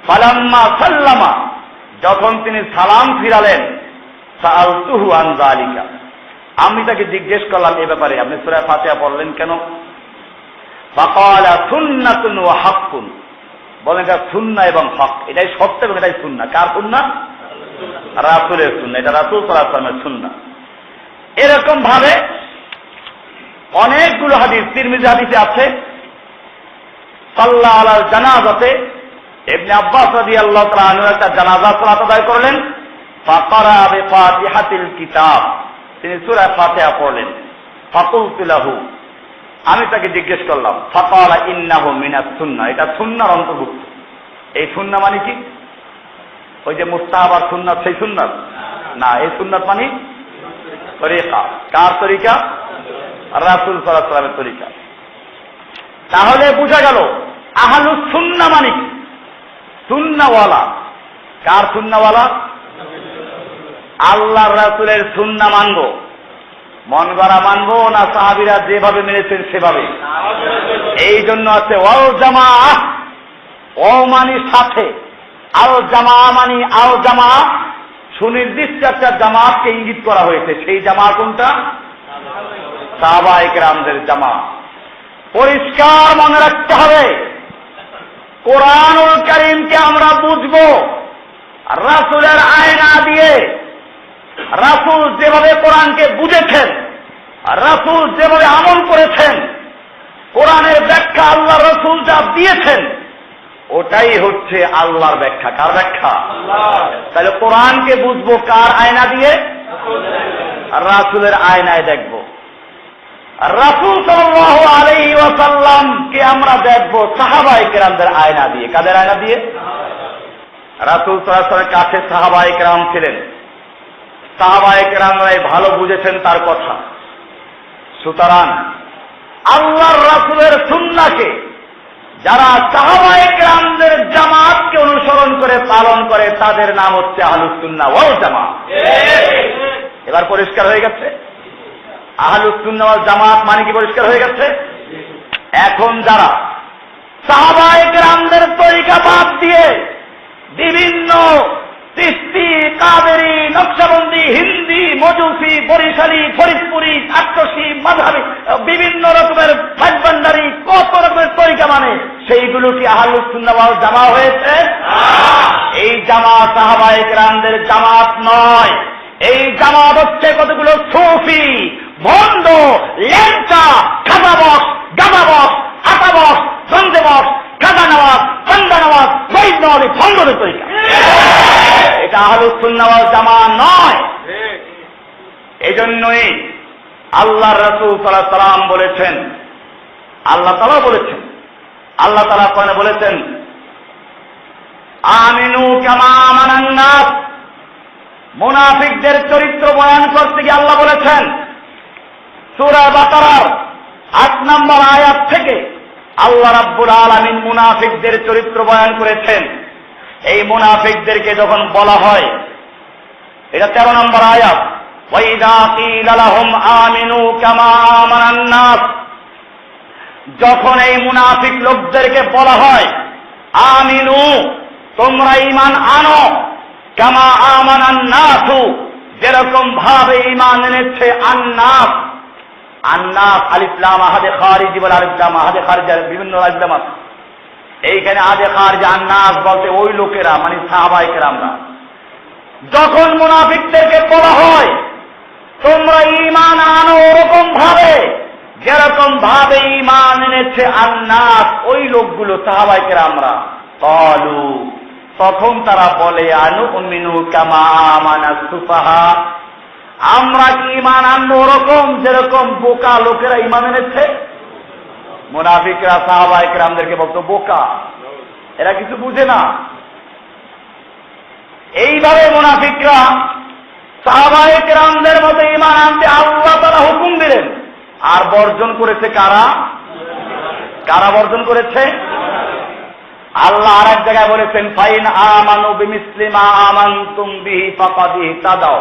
ফালাম্মা সাল্লামা, যখন তিনি সালাম ফিরালেন, সাআলতুহু আন যালিকা, আমি তাকে জিজ্ঞেস করলাম এ ব্যাপারে আপনি সূরা ফাতিহা পড়লেন কেন? ফাকালা সুন্নাতুন ওয়া হাক্কুন, বলেন এটা সুন্নাহ এবং হক, এটাই সত্য এবং এটাই সুন্নাহ। কার সুন্নাহ? রাসূলের সুন্নাহ, এটা রাসূল সাল্লাল্লাহু আলাইহি ওয়াসাল্লামের সুন্নাহ। এরকম ভাবে অনেকগুলো হাদিস তিরমিজি হাদিসে আছে। সাল্লা আলাল জানাজাতে, ইবনে আব্বাস রাদিয়াল্লাহু তাআলা আনহু একটা জানাজা সালাত আদায় করলেন। ফাকরা বিফাতিহাতিল কিতাব, তিনি সূরা ফাতিহা পড়লেন। ফাকুলতু লাহু, আমি তাকে জিজ্ঞেস করলাম। ফাকালা ইন্নাহু মিনাস সুন্নাহ, এটা সুন্নাহর অন্তর্ভুক্ত। এই সুন্নাহ মানে কি? ওই যে মুস্তাহাব আর সুন্নাত সেই সুন্নাত না, এই সুন্নাত মানে তরিকা। কার তরিকা? রাসূল সাল্লাল্লাহু আলাইহি ওয়াসাল্লামের তরিকা। তাহলে বোঝা গেল আহলুস সুন্নাহ মানে কি? সুন্নাহওয়ালা। কার সুন্নাহওয়ালা? আল্লাহর রাসূলের সুন্নাহ মানবো, মন গড়া মানবো না সাহাবীরা যেভাবে মেনেছেন সেভাবে? এই জন্য আছে ওয়াল জামাআহ, ও মানে সাথে, আল জামাআহ মানে আল জামাআহ, সুনির্দিষ্ট একটা জামাতকে ইঙ্গিত করা হয়েছে। সেই জামাত কোনটা? সাহাবায়ে কেরামদের জামাত। পরিষ্কার মনে রাখতে হবে, কোরআনুল কারীমকে আমরা বুঝবো রাসূলের আয়না দিয়ে। রাসূল যেভাবে কোরআনকে বুঝেছেন, রাসূল যেভাবে আমল করেছেন, কোরআনের ব্যাখ্যা আল্লাহ রাসূল যা দিয়েছেন ওটাই হচ্ছে আল্লাহর ব্যাখ্যা। কার ব্যাখ্যা? তাহলে কোরআনকে বুঝবো কার আয়না দিয়ে? রাসূলের আয়নায় দেখব। রাসূল সাল্লাল্লাহু আলাইহি ওয়াসাল্লামকে আমরা দেখব সাহাবায়ে কেরামদের আয়না দিয়ে। কাদের আয়না দিয়ে? রাসূল সাল্লাল্লাহু আলাইহি ওয়াসাল্লামের কাছে সাহাবায়ে কেরাম ছিলেন। সাহাবায়ে কেরামরাই ভালো বুঝেছেন তার কথা। সুতরাং আল্লাহর রাসূলের সুন্নাহকে যারা সাহাবায়ে কেরামদের জামাতকে অনুসরণ করে পালন করে তাদের নাম হচ্ছে আহলুস সুন্নাহ ওয়াল জামাত। এবার পরিষ্কার হয়ে গেছে? আহলুস সুন্নাহ ওয়াল জামাত মানে কি পরিষ্কার হয়ে গেছে? এখন যারা সাহাবায়ে কেরামদের তরিকা বাদ দিয়ে বিভিন্ন চিশতি, কাদেরি, নকশবন্দি, হিন্দি, মজুসি, বরিশালি, ফরিদপুরি, আট্টসি, মাযহাবি, বিভিন্ন রকমের ভাইভান্ডারি, কত রকমের তরিকা মানে সেইগুলো কি আহলুস সুন্নাহ ওয়াল জামাত হয়েছে? এই জামাত সাহাবায়ে কেরামদের জামাত নয়। এই জামাত হচ্ছে কতগুলো সুফি, ভণ্ড, ল্যাংচা, খাজাবক্স, গাজাবক্স, আটাবক্স, সন্দেবক্স, খাজা নওয়াজ, সন্দা নওয়াজ, শহীদ নওয়াজ, ভণ্ডদের তরিকা। এটা আহলুস সুন্নাহ ওয়াল জামাত নয়। এজন্যই আল্লাহর রাসূল সাল্লাল্লাহু আলাইহি ওয়াসাল্লাম বলেছেন, আল্লাহ তাআলা বলেছেন, আল্লাহ তাআলা কোরআনে বলেছেন, আমিনু কামা আমানান নাস। মুনাফিকদের চরিত্র বয়ান করতে গিয়ে আল্লাহ বলেছেন সূরা বাকারার ৮ নম্বর আয়াত থেকে আল্লাহ রাব্বুল আলামিন মুনাফিকদের চরিত্র বয়ান করেছেন। এই মুনাফিকদেরকে যখন বলা হয়, এটা 13 নম্বর আয়াত, ওয়াইদা কিলা লাহুম আমিনু কামা আমানান নাস। যখন এই মুনাফিক লোকদেরকে বলা হয় আমিনু, তোমরা ঈমান আনো, কামা আমানান নাসু, যেরকম ভাবে ঈমান এনেছে আন্নাস। আন্নাস আলিফ লাম আহাদে খারিজি বলে আলিফ লাম আহাদে খারিজি বিভিন্ন আলিফ লাম আছে। এইখানে আদে খারিজি আন্নাস বলতে ওই লোকেরা মানে সাহাবায়ে কেরামরা। যখন মুনাফিকদেরকে বলা হয় তোমরা ঈমান আনো ওরকম ভাবে যেরকম ভাবে ঈমান এনেছে আন্নাস, ওই লোকগুলো সাহাবায়ে কেরামরা, ক্বালু, তখন তারা বলে আনুমিনু কামা আমানাস সুফাহা, আমরা কি ঈমান আনবো ওরকম যেরকম বোকা লোকেরা ঈমান এনেছে? মুনাফিকরা সাহাবায়ে কেরামদেরকে বলতো বোকা, এরা কিছু বুঝে না। এইভাবে মুনাফিকরা সাহাবায়ে কেরামদের মতো ঈমান আনতে আল্লাহ তাআলা হুকুম দিলেন। আর বর্জন করেছে কারা? কারা বর্জন করেছে? আল্লাহ আর এক জায়গায় বলেছেন ফাইন আমানু বিমিসলি মা আমানতুম বিহি ফাকাদ ইহতাদাও।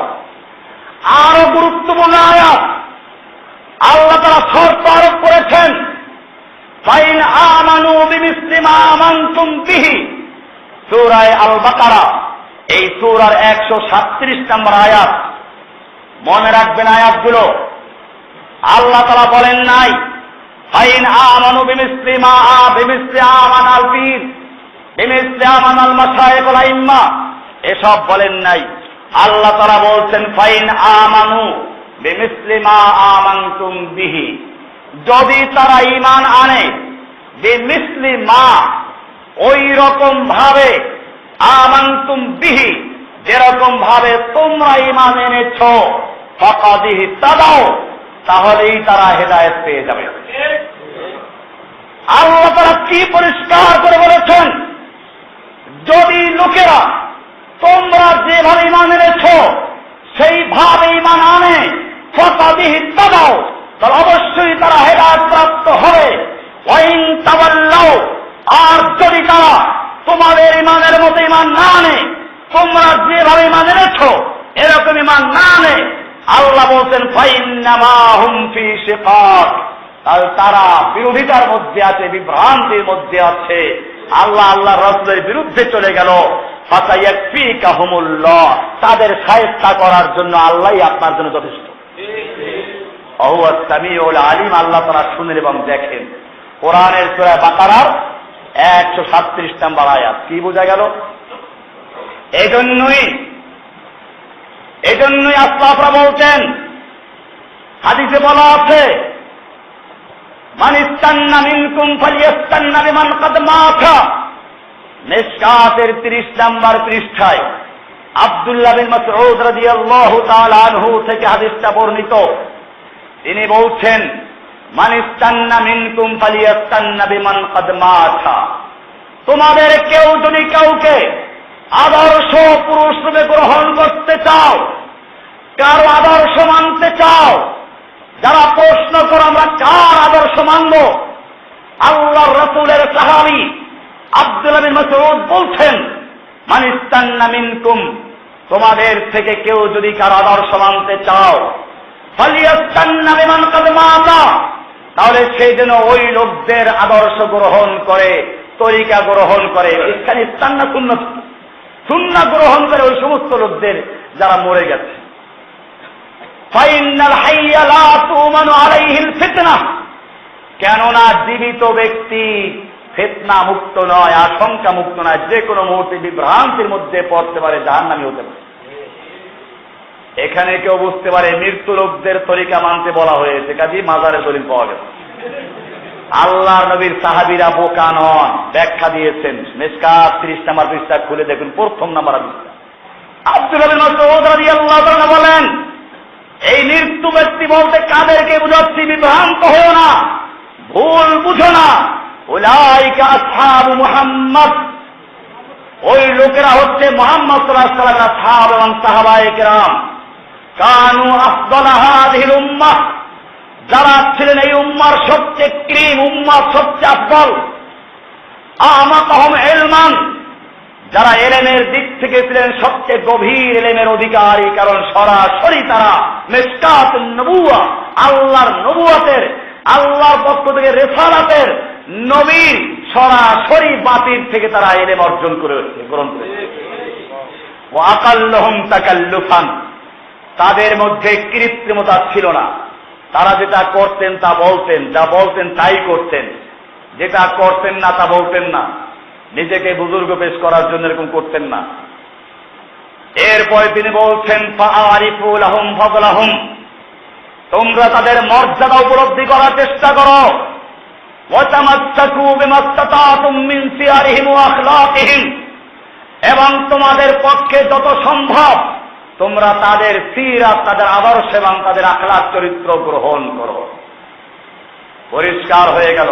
আরো গুরুত্বপূর্ণ আয়াত, আল্লাহ তাআলা শর্ত আরোপ করেছেন ফাইন আমানু বিমিসলি মা আমানতুম বিহি। সূরা আল বাকারা এই সূরার 137 নম্বর আয়াত। মনে রাখবেন আয়াতগুলো। আল্লাহ তাআলা বলেন নাই ফাইন আমানু বিমিসলি মা বিমিসলি আমানাল পীর, বিমিসলি আমানাল মাশায়েখ ওয়াল আইম্মা, এসব বলেন নাই। আল্লাহ তাআলা বলছেন ফাইন আমানু বিমিসলি মা আমানতুম বিহি, যদি তারা ঈমান আনে বিমিসলি মা, ওই রকম ভাবে, আমানতুম বিহি, যেরকম ভাবে তোমরা ঈমান এনেছো, ফাকাদ ইহতাদাও, তাহলেই তারা হেদায়েত পেয়ে যাবে। আল্লাহ তাআলা কি পরিষ্কার করে বলেছেন, যদি লোকেরা তোমরা যেভাবে ঈমান এনেছো সেইভাবে ঈমান আনে, ফাকাদ ইহতাদাও, তাহলে অবশ্যই তারা হেদায়েত প্রাপ্ত হবে। ওয়াইন তাওয়াল্লাও, আর যদি তারা তোমাদের ঈমানের মতো ঈমান না আনে, তোমরা যেভাবে ঈমান এনেছো এরকম ঈমান না আনে, আল্লাহ বলছেন ফাইন্নামা হুম ফি শিকাক, তাহলে তারা বিরোধিতার মধ্যে আছে, বিভ্রান্তির মধ্যে আছে, আল্লাহ আল্লাহর রাসূলের বিরুদ্ধে চলে গেল। ফাসায়াকফিকাহুমুল্লাহ, তাদের শায়েস্তা করার জন্য আল্লাহই আপনার জন্য যথেষ্ট। ওহুয়াস সামিউল আলিম, আল্লাহ তাআলা শুনেন এবং দেখেন। কোরআনের সূরা বাকারার 137 নম্বর আয়াত। কি বোঝা গেল? এজন্যই আসলাফরা বলতেন, হাদিসে বলা আছে, মান ইস্তান্না মিনকুম ফালিয়াস্তান্না বিমান কাদ মাতা। মিশকাতের 30 নম্বর পৃষ্ঠায় আব্দুল্লাহ বিন মাসউদ রাদিয়াল্লাহু তাআলা আনহু থেকে হাদিসটা বর্ণিত। তিনি বলছেন, মান ইস্তান্না মিনকুম ফালিয়াস্তান্না বিমান কাদ মাতা। তোমাদের কেউ যদি কাউকে আদর্শ পুরুষ রূপে গ্রহণ করতে চাও, কারো আদর্শ মানতে চাও, যারা প্রশ্ন করো আমরা কার আদর্শ মানব, আল্লাহর রাসূলের সাহাবী আব্দুল্লাহ বিন মাসউদ বলছেন, মান ইস্তান্না মিনকুম, তোমাদের থেকে কেউ যদি কার আদর্শ মানতে চাও, ফালিয়াস্তান্না বিমান কাদ মাতা, তাহলে সেই যেন ওই লোকদের আদর্শ গ্রহণ করে, তরিকা গ্রহণ করে। এখানে ইস্তান্না সুন্নাহ গ্রহণ করে ওই সমস্ত লোকদের যারা মরে গেছে। ফাইনাল হাইয়া লা তুমানু আলাইহিল ফিতনাহ, কেননা জীবিত ব্যক্তি ফিতনা মুক্ত নয়, আশঙ্কা মুক্ত নয়, যে কোনো মুহূর্তে বিভ্রান্তির মধ্যে পড়তে পারে, জাহান্নামী হতে পারে। এখানে কেউ বুঝতে পারে মৃত্যু লোকদের তরিকা মানতে বলা হয়েছে, কাজী মাজারের দলিল পাওয়া গেছে। আল্লাহর নবীর সাহাবীরা বোকা নন, ব্যাখ্যা দিয়েছেন। মিশকাত 30 নম্বর পৃষ্ঠা খুলে দেখুন, প্রথম নম্বর পৃষ্ঠা। আব্দুল্লাহ বিন মাসউদ রাদিয়াল্লাহু তাআলা বলেন, এই মৃত্যু ব্যক্তি বলতে কাদেরকে বুঝাচ্ছি? বিভ্রান্ত হও না, ভুল বুঝো না। উলাইকা আসহাবু মুহাম্মদ, ওই লোকেরা হচ্ছে মুহাম্মদ সাল্লাল্লাহু আলাইহি ওয়াসাল্লামের আসহাব এবং সাহাবায়ে কেরাম। কানু আফদালা হাযিহিল উম্মাহ, যারা ছিলেন এই উম্মার সবচেয়ে ক্রিম, উম্মার সবচেয়ে আফদল। আমাকাহুম ইলমান, যারা এলেমের দিক থেকে ছিলেন সবচেয়ে গভীর এলেমের অধিকারী, কারণ সরাসরি তারা মিশকাতুন নবুওয়া, আল্লাহর নবুয়তের, আল্লাহর পক্ষ থেকে রিসালাতের, নবীর সরাসরি বাতির থেকে তারা এলেম অর্জন করেছে, গ্রহণ করেছে। ওয়া আকাল্লুহুম তাকাল্লুফান, তাদের মধ্যে কৃত্রিমতা ছিল না। তারা যেটা করতেন তা বলতেন, যা বলতেন তাই করতেন, যেটা করতেন না তা বলতেন না, নিজেকে বুজুর্গ পেশ করার জন্য এরকম করতেন না। এরপরে তিনি বলছেন, ফাআরিফু লাহুম ফাদলাহুম, তোমরা তাদের মর্যাদা উপলব্ধি করার চেষ্টা করো। ওয়া তামাসসাকু বিমাস্তাতাতুম মিন সিয়ারিহিম ওয়া আখলাকিহিম, এবং তোমাদের পক্ষে যত সম্ভব তোমরা তাদের সিরাত, তাদের আদর্শ এবং তাদের আখলাক চরিত্র গ্রহণ করো। পরিষ্কার হয়ে গেল,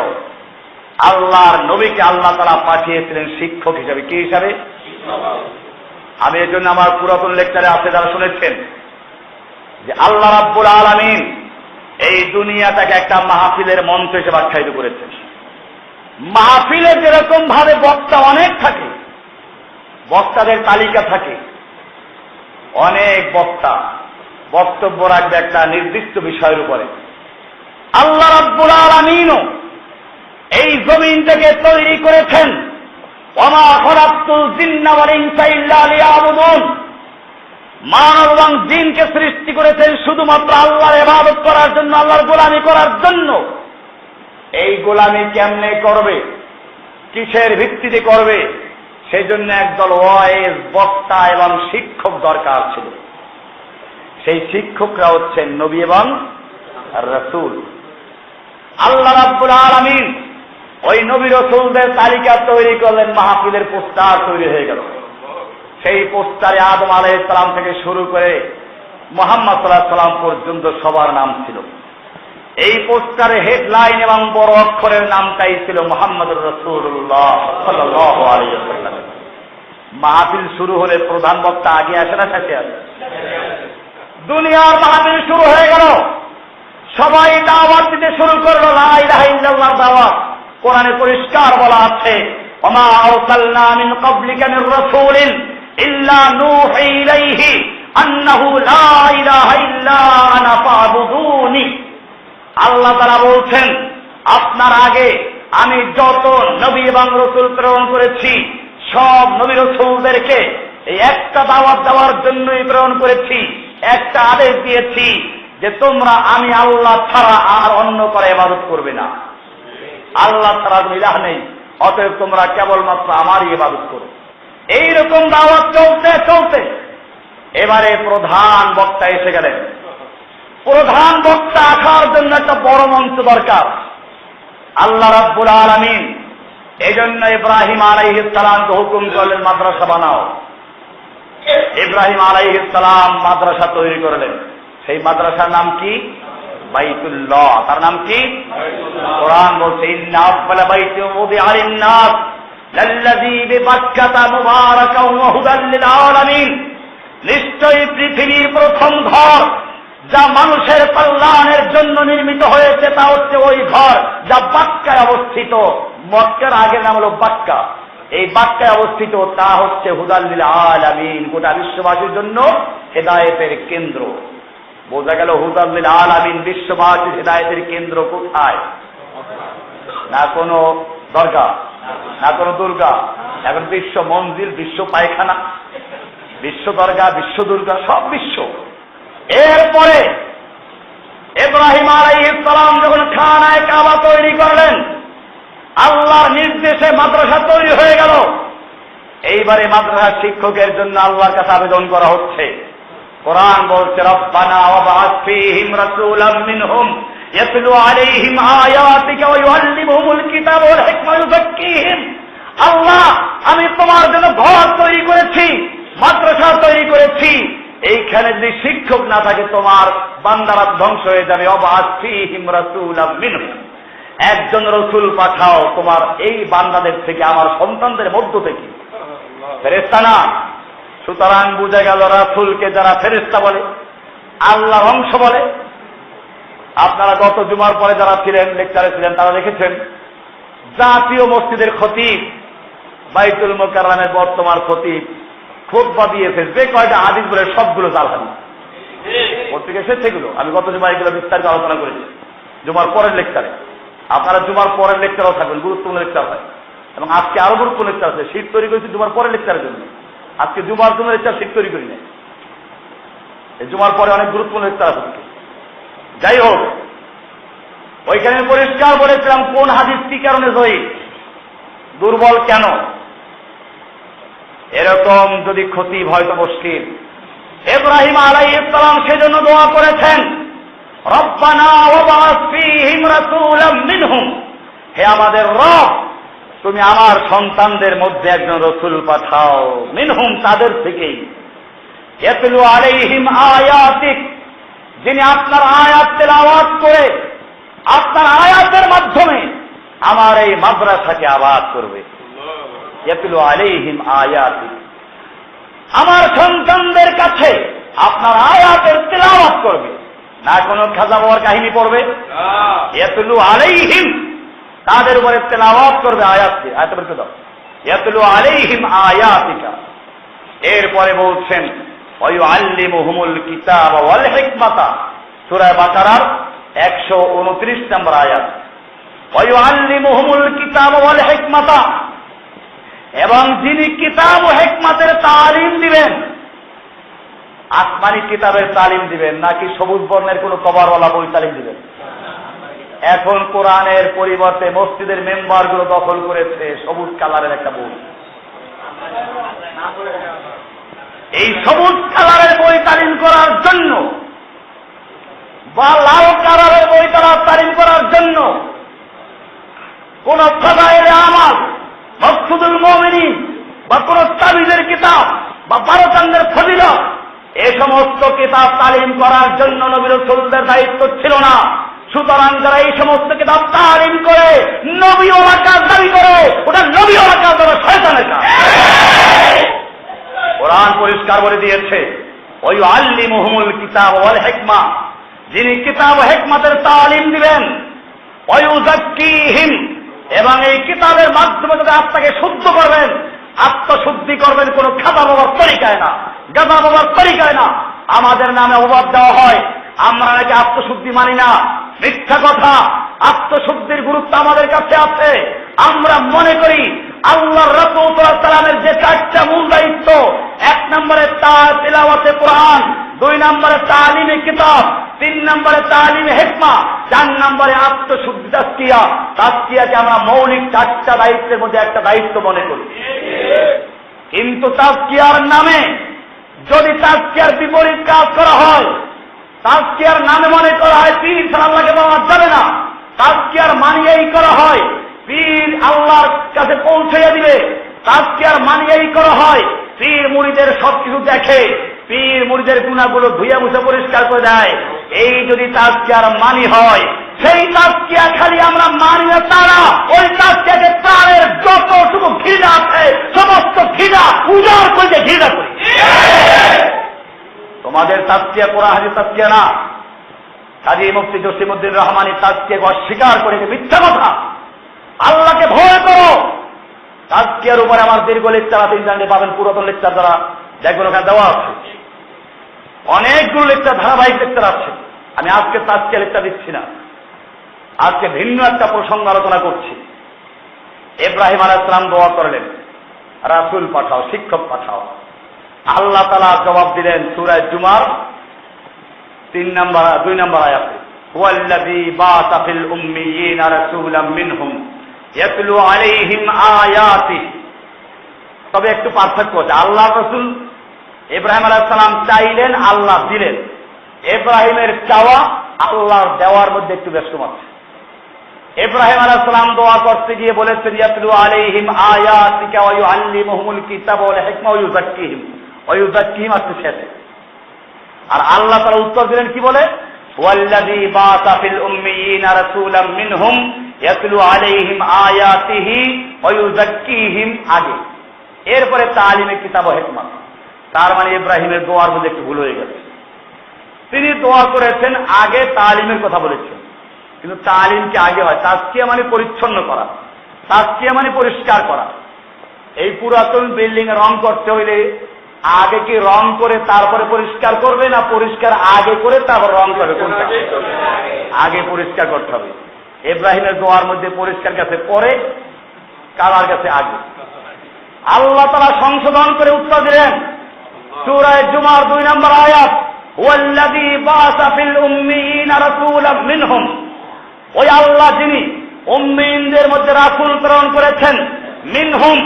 আল্লাহর নবীকে আল্লাহ তাআলা পাঠিয়েছিলেন শিক্ষক হিসাবে। কি হিসাবে? আমি এর জন্য আমার পুরাতন লেকচারে আছে যারা শুনেছেন, যে আল্লাহ রাব্বুল আলামিন এই দুনিয়াটাকে একটা মাহফিলের মঞ্চ হিসেবে আখ্যায়িত করেছেন। মাহফিলে যেরকম ভাবে বক্তা অনেক থাকে, বক্তাদের তালিকা থাকে, অনেক বক্তা বক্তব্য রাখবে একটা নির্দিষ্ট বিষয়ের উপরে। আল্লাহ রাব্বুল আলামিনও এই জমিনটাকে তৈরি করেছেন, ওমা খালাকতুল জিন্না ওয়াল ইনসা ইল্লা লিয়াবুদুন, মানব এবং জিনকে সৃষ্টি করেছেন শুধুমাত্র আল্লাহর ইবাদত করার জন্য, আল্লাহর গোলামি করার জন্য। এই গোলামি কেমনে করবে, কিসের ভিত্তিতে করবে, সেই জন্য একদল ওয়াইজ, বক্তা এবং শিক্ষক দরকার ছিল। সেই শিক্ষকরা হচ্ছেন নবী এবং রাসূল। আল্লাহ রাব্বুল আলামিন ওই নবী রাসূলদের তালিকা তৈরি করলেন, মাহফিলের পোস্টার তৈরি হয়ে গেল। সেই পোস্টারে আদম আলাইহিস সালাম থেকে শুরু করে মুহাম্মদ সাল্লাল্লাহু আলাইহি ওয়াসাল্লাম পর্যন্ত সবার নাম ছিল। এই পোস্টারে হেডলাইন এবং বড় অক্ষরের নামটাই ছিল মুহাম্মদুর রাসূলুল্লাহ সাল্লাল্লাহু আলাইহি ওয়াসাল্লাম। মাহফিল শুরু হলে প্রধান বক্তা আগে আসে না শেষে আসে? দুনিয়ার মাহফিল শুরু হয়ে গেল, সবাই দাওয়াত দিতে শুরু করলো, লা ইলাহা ইল্লাল্লাহর দাওয়াত। কোরআনে পরিষ্কার বলা আছে, ওমা আরসালনা মিন ক্বাবলিকা মির রাসূলিন ইল্লা নূহি ইলাইহি আন্নাহু লা ইলাহা ইল্লা আনা ফাবুদুনি। আল্লাহ তাআলা বলছেন, আপনার আগে আমি যত নবী এবং রাসূল প্রেরণ করেছি, সব নবী রাসূলদেরকে এই একটা দাওয়াত দেওয়ার জন্যই প্রেরণ করেছি, একটা আদেশ দিয়েছি, যে তোমরা আমি আল্লাহ ছাড়া আর অন্য করে ইবাদত করবে না। আল্লাহ ছাড়া কোনো ইলাহ নেই, অতএব তোমরা কেবলমাত্র আমারই ইবাদত করো। এইরকম দাওয়াত চলতে চলতে এবারে প্রধান বক্তা এসে গেলেন। প্রধান বক্তা আসার জন্য একটা বড় মঞ্চ দরকার। আল্লাহ রাব্বুল আলামিন এজন্য ইব্রাহিম আলাইহিস সালামকে হুকুম করলেন মাদ্রাসা বানাও। ইব্রাহিম আলাইহিস সালাম মাদ্রাসা তৈরি করলেন। সেই মাদ্রাসার নাম কি? বাইতুল্লাহ। তার নাম কি? কোরআন বলছে ইন্না আউয়ালা বাইতিন উযিআ লিন-নাস লাল্লাযী বিবাক্কাতা মুবারাকান ওয়া হুদাল লিল আলামিন। নিশ্চয়ই পৃথিবীর প্রথম ঘর যা মানুষের কল্যাণের জন্য নির্মিত হয়েছে তা হচ্ছে ওই ঘর যা বাক্কায় অবস্থিত। মক্কার আগের নাম হলো বাক্কা। এই বাক্কায় অবস্থিত তা হচ্ছে হুদাল লিল আলামিন, গোটা বিশ্ববাসীর জন্য হেদায়েতের কেন্দ্র। বোঝা গেল হুদাল লিল আলামিন, বিশ্ববাসীর হেদায়েতের কেন্দ্র কোথায়? না কোনো দরগা, না কোনো দুর্গা, এখন বিশ্ব মন্দির, বিশ্ব পায়খানা, বিশ্ব দরগা, বিশ্ব দুর্গা, সব বিশ্ব। এরপরে ইব্রাহিম আলাইহিস সালাম যখন খানায়ে কাবা তৈরি করলেন, আল্লাহর নির্দেশে মাদ্রাসা তৈরি হয়ে গেল। এইবারে মাদ্রাসার শিক্ষকের জন্য আল্লাহর কাছে আবেদন করা হচ্ছে। কোরআন বলছে রব্বানা ওয়াবআথ ফীহিম রাসূলাম মিনহুম ইয়াতলু আলাইহিম আয়াতিকা ওয়া ইউআল্লিমুহুমুল কিতাবা ওয়াল হিকমা ওয়া ইউযাক্কিহিম। আল্লাহ, আমি তোমার জন্য ঘর তৈরি করেছি, মাদ্রাসা তৈরি করেছি, এইখানে যদি শিক্ষক না থাকে তোমার বান্দারা ধ্বংস হয়ে যাবে। ওয়াবআথ ফীহিম রাসূলাম মিনহুম, একজন রসুল পাঠাও তোমার এই বান্দাদের থেকে, আমার সন্তানদের মধ্য থেকে। ফেরেশতা না। সুতরাং বুঝা গেল রাসূলকে যারা ফেরেশতা বলে, আল্লাহর অংশ বলে। আপনারা গত জুমার পরে যারা ছিলেন, লেকচারে ছিলেন, তারা দেখেছেন জাতীয় মসজিদের খতিব, বাইতুল মুকাররমের বর্তমান খতিব খুতবা দিয়েছে, যে কয়টা হাদিস বলে সবগুলো জাল হাদিস। পত্রিকা এসেছে সেগুলো, আমি গত জুমায় এগুলো বিস্তারিত আলোচনা করেছি জুমার পরের লেকচারে। আপনারা জুমার পরের লেকচারও থাকবেন, গুরুত্বপূর্ণ লেকচার হয়। এবং আজকে আরো গুরুত্বপূর্ণ লেকচার আছে, শীত তৈরি করেছি জুমার পরের লেকচারের জন্য। আজকে জুমার জন্য লেকচার শীত তৈরি করি না, এই জুমার পরে অনেক গুরুত্বপূর্ণ লেকচার আছে। যাই হোক, ওইখানে পরিষ্কার বলেছিলাম কোন হাদিস কি কারণে জয়ী, দুর্বল কেন। এরকম যদি খতিব হয়তো মুশকিল। ইব্রাহিম আলাইহিস সালাম সেজন্য দোয়া করেছেন রব্বানা ওয়াবআথ ফীহিম রাসূলাম মিনহুম, হে আমাদের রব, তুমি আমার সন্তানদের মধ্যে একজন রসুল পাঠাও, মিনহুম, তাদের থেকেই, ইয়াতলু আলাইহিম আয়াতিক, যিনি আপনার আয়াত তেলাওয়াত করে আপনার আয়াতের মাধ্যমে আমার এই মাদ্রাসাকে আবাদ করবে। ইয়াতলু আলাইহিম আয়াতিক, আমার সন্তানদের কাছে আপনার আয়াতের তেলাওয়াত করবে, না কোনো খাজা বাবার কাহিনী পড়বে। ইয়াতলু আলাইহিম, তাদের উপরে তেলাওয়াত করবে আয়াতকে। আয়াত বলতে দাও, ইয়াতলু আলাইহিম আয়াতিকা। এরপরে বলছেন ওয়া ইউআল্লিমুহুমুল কিতাবা ওয়াল হিকমাতা, সূরা বাকারার 129 নম্বর আয়াত। ওয়া ইউআল্লিমুহুমুল কিতাবা ওয়াল হিকমাতা, এবং যিনি কিতাব ও হিকমতের তালিম দিবেন, আসমানি কিতাবের তালিম দিবেন নাকি সবুজ বর্ণের কোন কভারওয়ালা বই তালিম দিবেন? এখন কোরআনের পরিবর্তে মসজিদের মেম্বারগুলো দখল করেছে সবুজ কালারের একটা বই। এই সবুজ কালারের বই তালিম করার জন্য বা লাল কালারের বই তালিম করার জন্য কোন ফাদায়েলে আমাল, মাকসুদুল মুমিনিন বা কোন তাবিজের কিতাব বা 12 চাঁদের ফজিলত, এই সমস্ত কিতাব তালিম করার জন্য নবী রাসূলদের দায়িত্ব ছিল না। সুতরাং যারা এই সমস্ত কিতাব তালিম করে নবীওয়ালা কাজ দাবি করে, ওটা নবীওয়ালা কাজ, ওটা শয়তানের কাজ। কোরআন পরিষ্কার বলে দিয়েছে ওয়া ইউআল্লিমুহুমুল কিতাবা ওয়াল হিকমা, যিনি কিতাব ও হিকমতের তালিম দিবেন, ওয়া ইউযাক্কিহিম, এবং এই কিতাবের মাধ্যমে যদি আত্মাকে শুদ্ধ করবেন, আত্মশুদ্ধি করবেন কোন খাদা বাবার তরিকায় না, গাদা বাবার তরিকায় না। আমাদের নামে অপবাদ দেওয়া হয় আমরা নাকি আত্মশুদ্ধি মানি না, মিথ্যা কথা। আত্মশুদ্ধির গুরুত্ব আমাদের কাছে আছে। আমরা মনে করি আল্লাহর রাসূল সাল্লাল্লাহু আলাইহি ওয়াসাল্লামের যে 4টা মূল দায়িত্ব, 1 নম্বরে তার তিলাওয়াতে কোরআন, 2 নম্বরে তালিমে কিতাব, 3 নম্বরে তালিমে হিকমা, 4 নম্বরে আত্মশুদ্ধি তাজকিয়া। তাজকিয়াকে আমরা মৌলিক 4টা দায়িত্বের মধ্যে একটা দায়িত্ব মনে করি। কিন্তু তাজকিয়ার নামে যদি তাজকিয়ার বিপরীত কাজ করা হয়, তাজকিয়ার নামে মনে করা হয় পীর ছাড়া আল্লাহকে পাওয়া যাবে না, তাজকিয়ার মানিয়েই করা হয় পীর আল্লাহর কাছে পৌঁছাইয়া দিবে, তাজকিয়ার মানিয়েই করা হয় পীর মুরিদের সবকিছু দেখে, পীর মুরিদের গুনাহগুলো ধুইয়া মুছে পরিষ্কার করে দেয়। এই যদি তাজকিয়ার মানি হয়, সেই তাজকিয়া খালি আমরা মানি না তারা, ওই তাজকিয়াকে প্রাণের যতটুকু ঘৃণা আছে সমস্ত ঘৃণা উজাড় করে ঘৃণা করি। তোমাদের তাজকিয়া কোরআন হাদিস তাজকিয়া না। কাজী মুফতি জসিমউদ্দিন রহমানী তাজকিয়াকে অস্বীকার করে মিথ্যা কথা। আল্লাহকে ভয় করো। তাজকিয়ার উপরে আমার দীর্ঘ লেকচার আছে, ইন্টারনেটে পাবেন, পুরাতন লেকচার দ্বারা যেগুলো ওখানে দেওয়া আছে, অনেকগুলো লেকচার, ধারাবাহিক লেকচার আছে। আমি আজকে তাজকিয়া লেকচার দিচ্ছি না, আজকে ভিন্ন একটা প্রসঙ্গ আলোচনা করছি। ইব্রাহিম আলাইহিস সালাম দোয়া করলেন, রাসূল পাঠাও, শিক্ষক পাঠাও। আল্লাহ তাআলা জবাব দিলেন সূরা জুমার 2 নম্বর আয়াতে, ওয়াল্লাযী বা'আসা ফিল উম্মিয়িনা রাসূলাম মিনহুম ইয়াতলু আলাইহিম আয়াতি। তবে একটু পার্থক্য আছে, আল্লাহ রাসূল ইব্রাহিম আলাইহিস সালাম চাইলেন, আল্লাহ দিলেন। ইব্রাহিমের চাওয়া আল্লাহর দেওয়ার মধ্যে একটু ব্যস্তম আছে। ইব্রাহিম আলাইহিস সালাম দোয়া করতে গিয়ে বলেছেন ইয়াতলু আলাইহিম আয়াতিকা ওয়া ইউআল্লিমুহুমুল কিতাবা ওয়াল হিকমা ওয়া ইউযাক্কিহিম আসতে শেষে। আর আল্লাহ তাআলা উত্তর দিলেন কি বলে, ওয়াল্লাযী বা'আসা ফিল উম্মিয়িনা রাসূলাম মিনহুম ইয়াতলু আলাইহিম আয়াতিহি ওয়া ইউযাক্কিহিম আগে, এরপরে তালিমে কিতাব ও হিকমত। তার মানে ইব্রাহিমের দোয়ার মধ্যে একটু ভুল হয়ে গেছে। তিনি দোয়া করেছেন, আগে তালিমের কথা বলেছেন, কিন্তু তালিমকে আগে হয়। তাজকিয়া মানে পরিচ্ছন্ন করা, তাজকিয়া মানে পরিষ্কার করা। এই পুরাতন বিল্ডিং এ রং করতে হইলে আগে কি রং করে তারপরে পরিষ্কার করবে, না পরিষ্কার আগে করে তারপর রং করবে? কোনটা? আগে পরিষ্কার করতে হবে। ইব্রাহিমের দোয়ার মধ্যে পরিষ্কার গেছে পরে, কালার গেছে আগে। আল্লাহ তাআলা সংশোধন করে উত্তর দিলেন সূরা জুমার 2 নম্বর আয়াত, ওয়াল্লাযী বা'আসা ফিল উম্মিয়িনা রাসূলাম মিনহুম। ওই আল্লাহ যিনি উম্মিয়িনদের মধ্যে রাসূল প্রেরণ করেছেন, মিনহুম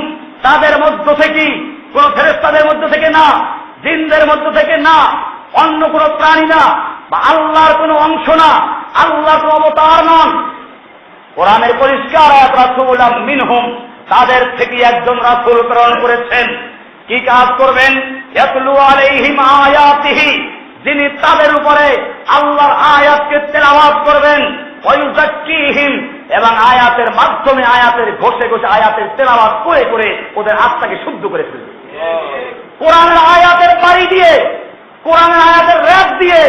তাদের মধ্য থেকে, কোন ফেরেশতাদের মধ্য থেকে না, জিনদের মধ্য থেকে না, অন্য কোন প্রাণী না, বা আল্লাহর কোন অংশ না, আল্লাহর কোন অবতার নন। কোরআনের পরিষ্কার আয়াত, রাসূলাম মিনহুম তাদের থেকে একজন রাসূল প্রেরণ করেছেন। কি কাজ করবেন? ইয়াতলু আলাইহিম আয়াতিহি, যিনি তাদের উপরে আল্লাহর আয়াতকে তেলাওয়াত করবেন, ওয়া ইউযাক্কিহিম এবং আয়াতের মাধ্যমে, আয়াতের ঘষে ঘষে আয়াতের তেলাওয়াত করে করে ওদের আত্মাকে শুদ্ধ করে ফেলবে। কোরআনের আয়াতের বাড়ি দিয়ে, কোরআনের আয়াতের র‍্যাপ দিয়ে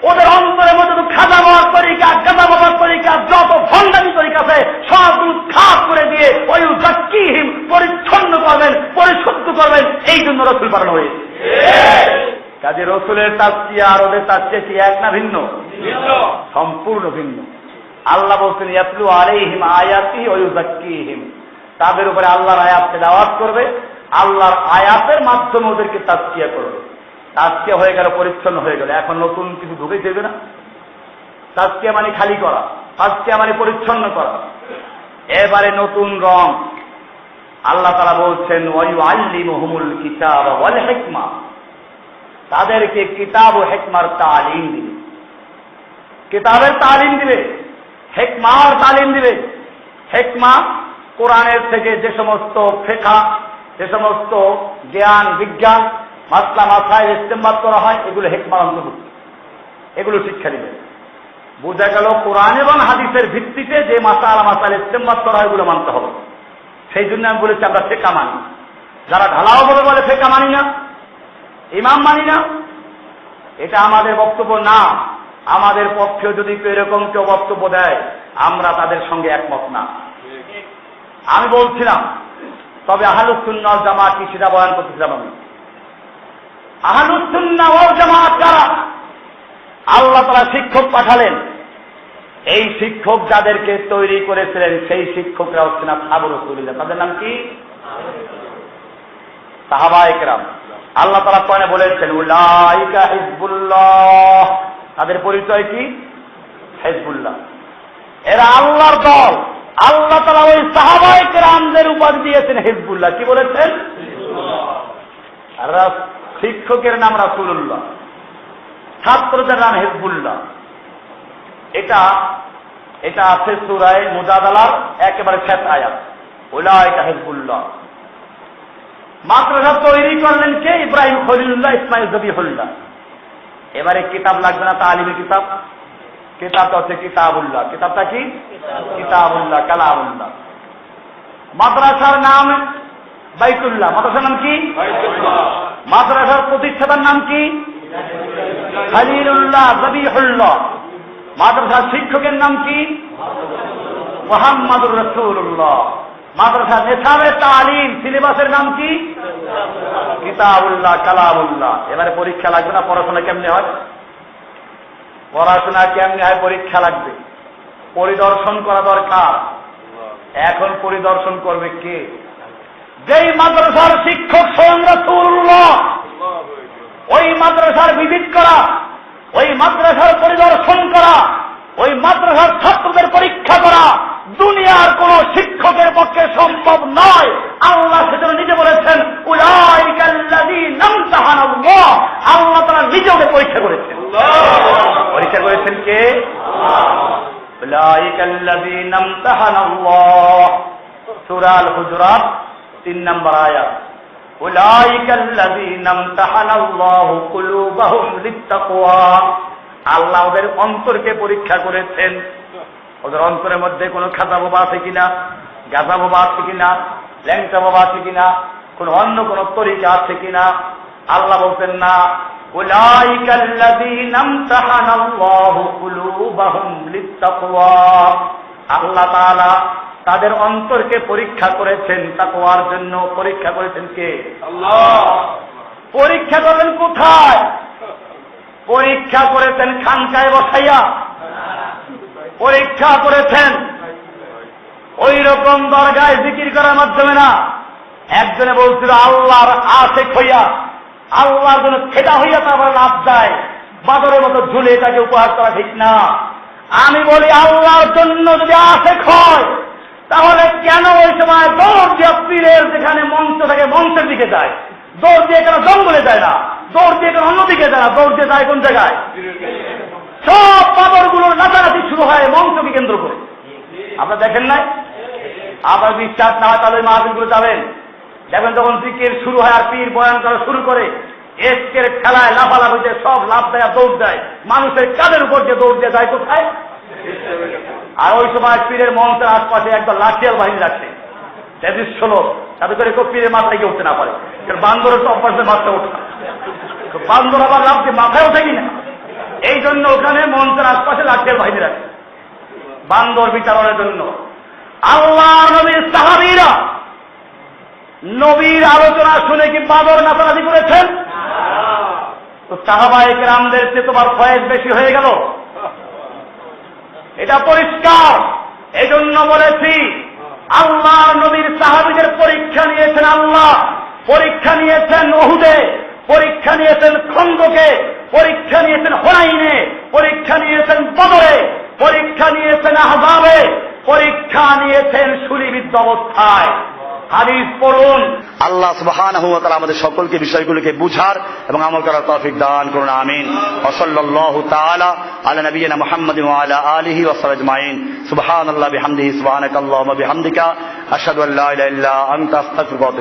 ওদের অন্তরের মধ্যে খাজা বাবার তরিকা, গাজা বাবার তরিকা, যত ভণ্ডামি তরিকা আছে সবগুলো খাস করে দিয়ে ওই ইউযাক্কিহিম পরিচ্ছন্ন করবেন, পরিশুদ্ধ করবেন। এই জন্য রাসূল পাঠানো হয়েছে। কাজে রাসূলের তাজকিয়া আর ওদের তাজকিয়া কি এক না ভিন্ন? সম্পূর্ণ ভিন্ন। আল্লাহ বলছেন ইয়াতলু আলাইহিম আয়াতি ওয়া ইউযাক্কিহিম, তাদের উপরে আল্লাহর আয়াত তেলাওয়াত করবে, আল্লাহর আয়াতের মাধ্যমে ওদেরকে তাজকিয়া করবে। তাজকিয়া হয়ে গেল, পরিচ্ছন্ন হয়ে গেল, এখন নতুন কিছু ঢুকে যাবে না। তাজকিয়া মানে খালি করা, তাজকিয়া মানে পরিচ্ছন্ন করা। এবারে নতুন রং। আল্লাহ তাআলা বলছেন ওয়া ইউআল্লিমুহুমুল কিতাবা ওয়াল হিকমা, তাদেরকে কিতাব ও হিকমার তালিম দিবে। কিতাবের তালিম দিবে, হিকমার তালিম দিবে। হিকমা কোরআনের থেকে যে সমস্ত ফিকহ, যে সমস্ত জ্ঞান বিজ্ঞান, মাসলা মাসাইল ইস্তেমবাদ করা হয়, এগুলো হিকমার অন্তর্ভুক্ত, এগুলো শিক্ষা দিবে। বোঝা গেল কোরআন এবং হাদিসের ভিত্তিতে যে মাসালা মাসাইল ইস্তেমবাদ করা হয় এগুলো মানতে হবে। সেই জন্য আমি বলেছি আমরা ফিকহ মানি। যারা ঢালাও ভাবে বলে ফিকহ মানি না, ইমাম মানি না, এটা আমাদের বক্তব্য না। আমাদের পক্ষে যদি এরকম কেউ বক্তব্য দেয়, আমরা তাদের সঙ্গে একমত না। আমি বলছিলাম, তবে আহলুস সুন্নাহ ওয়াল জামাত কি সেটা বয়ান করতেছিলাম আমি। আহলুস সুন্নাহ ওয়াল জামাত যারা, আল্লাহ তাআলা শিক্ষক পাঠালেন, এই শিক্ষক যাদেরকে তৈরি করেছিলেন সেই শিক্ষকরা হচ্ছেন আসহাবুর রাসূলিল্লাহ। তাদের নাম কি? সাহাবায়ে কেরাম। আল্লাহ তাআলা কোরআনে বলেছেন উলাইকা হিজবুল্লাহ, তাদের পরিচয় কি? হিজবুল্লাহ, এরা আল্লাহর দল। আল্লাহ তাআলা ওই সাহাবায়ে কেরামদের উপাধি দিয়েছেন হিজবুল্লাহ। কি বলেছেন? আর শিক্ষকের নাম রাসূলুল্লাহ, ছাত্রদের নাম হিজবুল্লাহ। এটা আছে সূরা মুজাদালার একেবারে শেষ আয়াত, উলাইকা হিজবুল্লাহ। মাদ্রাসা তৈরি করলেন কে? ইব্রাহিম খলিলুল্লাহ, ইসমাইল জবিহুল্লাহ। এবারে কিতাব লাগবে না, তালিমি কিতাব। কিতাবটা হচ্ছে কিতাবুল্লাহ। কিতাবটা কি? কিতাবুল্লাহ, কালামুল্লাহ। মাদ্রাসার নাম বাইতুল্লাহ। মাদ্রাসার নাম কি? মাদ্রাসার প্রতিষ্ঠাতার নাম কি? খলিলুল্লাহ, জবিহুল্লাহ। মাদ্রাসার শিক্ষকের নাম কি? মুহাম্মাদুর রাসূলুল্লাহ। মাদ্রাসা নেশাবে তালিম সিলেবাসের নাম কি? কিতাবুল্লাহ, কালামুল্লাহ। এবারে পরীক্ষা লাগবে না? পড়াশোনা কেমনে হয়? পড়াশোনা কেমনে হয়? পরীক্ষা লাগবে, পরিদর্শন করা দরকার। এখন পরিদর্শন করবে কে? যেই মাদ্রাসার শিক্ষক স্বয়ং রাসূলুল্লাহ, ওই মাদ্রাসার ভিজিট করা, ওই মাদ্রাসার পরিদর্শন করা, ওই মাদ্রাসার ছাত্রদের পরীক্ষা করা দুনিয়ার কোন শিক্ষকের পক্ষে সম্ভব নয়। আল্লাহ সেজন্য নিজে বলেছেন উলাইকাল্লাযীনা ইমতাহানাল্লাহ। আল্লাহ তাআলা নিজে ওদের পরীক্ষা করেছেন। পরীক্ষা করেছেন কে? উলাইকাল্লাযীনা ইমতাহানাল্লাহ। সূরা আল হুজুরাত 3 নম্বর আয়াত। উলাইকাল্লাযীনা ইমতাহানাল্লাহু কুলুবাহুম লিত্তাকওয়া। আল্লাহ ওদের অন্তরকে পরীক্ষা করেছেন। ওদের অন্তরের মধ্যে কোনো খাজা বাবা আছে কিনা, গাজা বাবা আছে কিনা, ল্যাংচা বাবা আছে কিনা, কোন অন্য কোন তরিকা আছে কিনা। আল্লাহ বলতেন না উলাইকাল্লাযীনা ইমতাহানাল্লাহু কুলুবাহুম লিত্তাকওয়া। আল্লাহ তাআলা তাদের অন্তরকে পরীক্ষা করেছেন তাকওয়ার জন্য। পরীক্ষা করেছেন কে? আল্লাহ। পরীক্ষা করলেন কোথায়? পরীক্ষা করেছেন খানকায় বসাইয়া? পরীক্ষা করেছেন ওই রকম দরগায় জিকির করার মাধ্যমে না। একজনে বলছিল আল্লাহর আশেক হইয়া, আল্লাহর জন্য খেটা হইয়া তারপরে লাভ যায়, বাদরের মতো ঝুলে এটাকে উপহার করা ঠিক না। আমি বলি আল্লাহর জন্য যদি আশেক হয় তাহলে কেন ওই সময় দৌড় দিয়ে পীরের যেখানে মঞ্চ থাকে মঞ্চের দিকে যায়? দৌড় দিয়ে কেন জঙ্গলে যায় না? দৌড় দিয়ে কেন অন্যদিকে যায় না? দৌড় দিয়ে যায় কোন জায়গায়? সব পাথরগুলোর নাচানাচি শুরু হয় মঞ্চকে কেন্দ্র করে। আপনারা দেখেন নাই? আবার বিশ্বাস না হয় তাহলে মাহফিলগুলো যাবেন, দেখবেন যখন জিকির শুরু হয় আর পীর বয়ান করা শুরু করে, এসকের খেলায় লাফালাফিতে সব লাফ দেয়, দৌড় দেয়, মানুষের কাদের উপর দিয়ে দৌড় দিয়ে যায় কোথায়? আর ওই সময় পীরের মঞ্চের আশপাশে একদম লাঠিয়াল বাহিনী রাখছে, 33 লোক, তাদের করে কেউ পীরের মাথায় গিয়ে উঠতে না পারে। বান্দরের তো অভ্যাসের মাথায় ওঠা, বান্দর আবার লাভ দিয়ে মাথায় ওঠে কিনা, এই জন্য ওখানে মঞ্চের আশপাশে লাঠিয়াল বাহিনী রাখছে বান্দর বিচারণের জন্য। আল্লাহ নবীর সাহাবীরা নবীর আলোচনা শুনে কি বাদর নাচানাচি করেছেন? তো সাহাবায়ে কেরামদের চেয়ে তোমার ফয়েজ বেশি হয়ে গেল, এটা পরিষ্কার। এজন্য বলেছি আল্লাহ নবীর সাহাবীদের পরীক্ষা নিয়েছেন আল্লাহ, পরীক্ষা নিয়েছেন উহুদে, পরীক্ষা নিয়েছেন খন্দকে, পরীক্ষা নিয়েছেন হুনাইনে, পরীক্ষা নিয়েছেন বদরে, পরীক্ষা নিয়েছেন আহজাবে, পরীক্ষা নিয়েছেন শূলিবিদ্ধ অবস্থায়। হাদিস পড়ুন। আল্লাহ সুবহানাহু ওয়া তাআলা আমাদের সকলকে বিষয়গুলোকে বুঝার এবং আমল করার তৌফিক দান করুন, আমিন। ওয়া সাল্লাল্লাহু তাআলা আলা নবিয়িনা মুহাম্মাদিন ওয়া আলা আলিহি ওয়া সাহবিহি আজমাইন। সুবহানাল্লাহি বিহামদিহি সুবহানাকাল্লাহুম্মা বিহামদিকা আশহাদু আল্লা ইলাহা ইল্লা আনতা আস্তাগফিরুকা ওয়া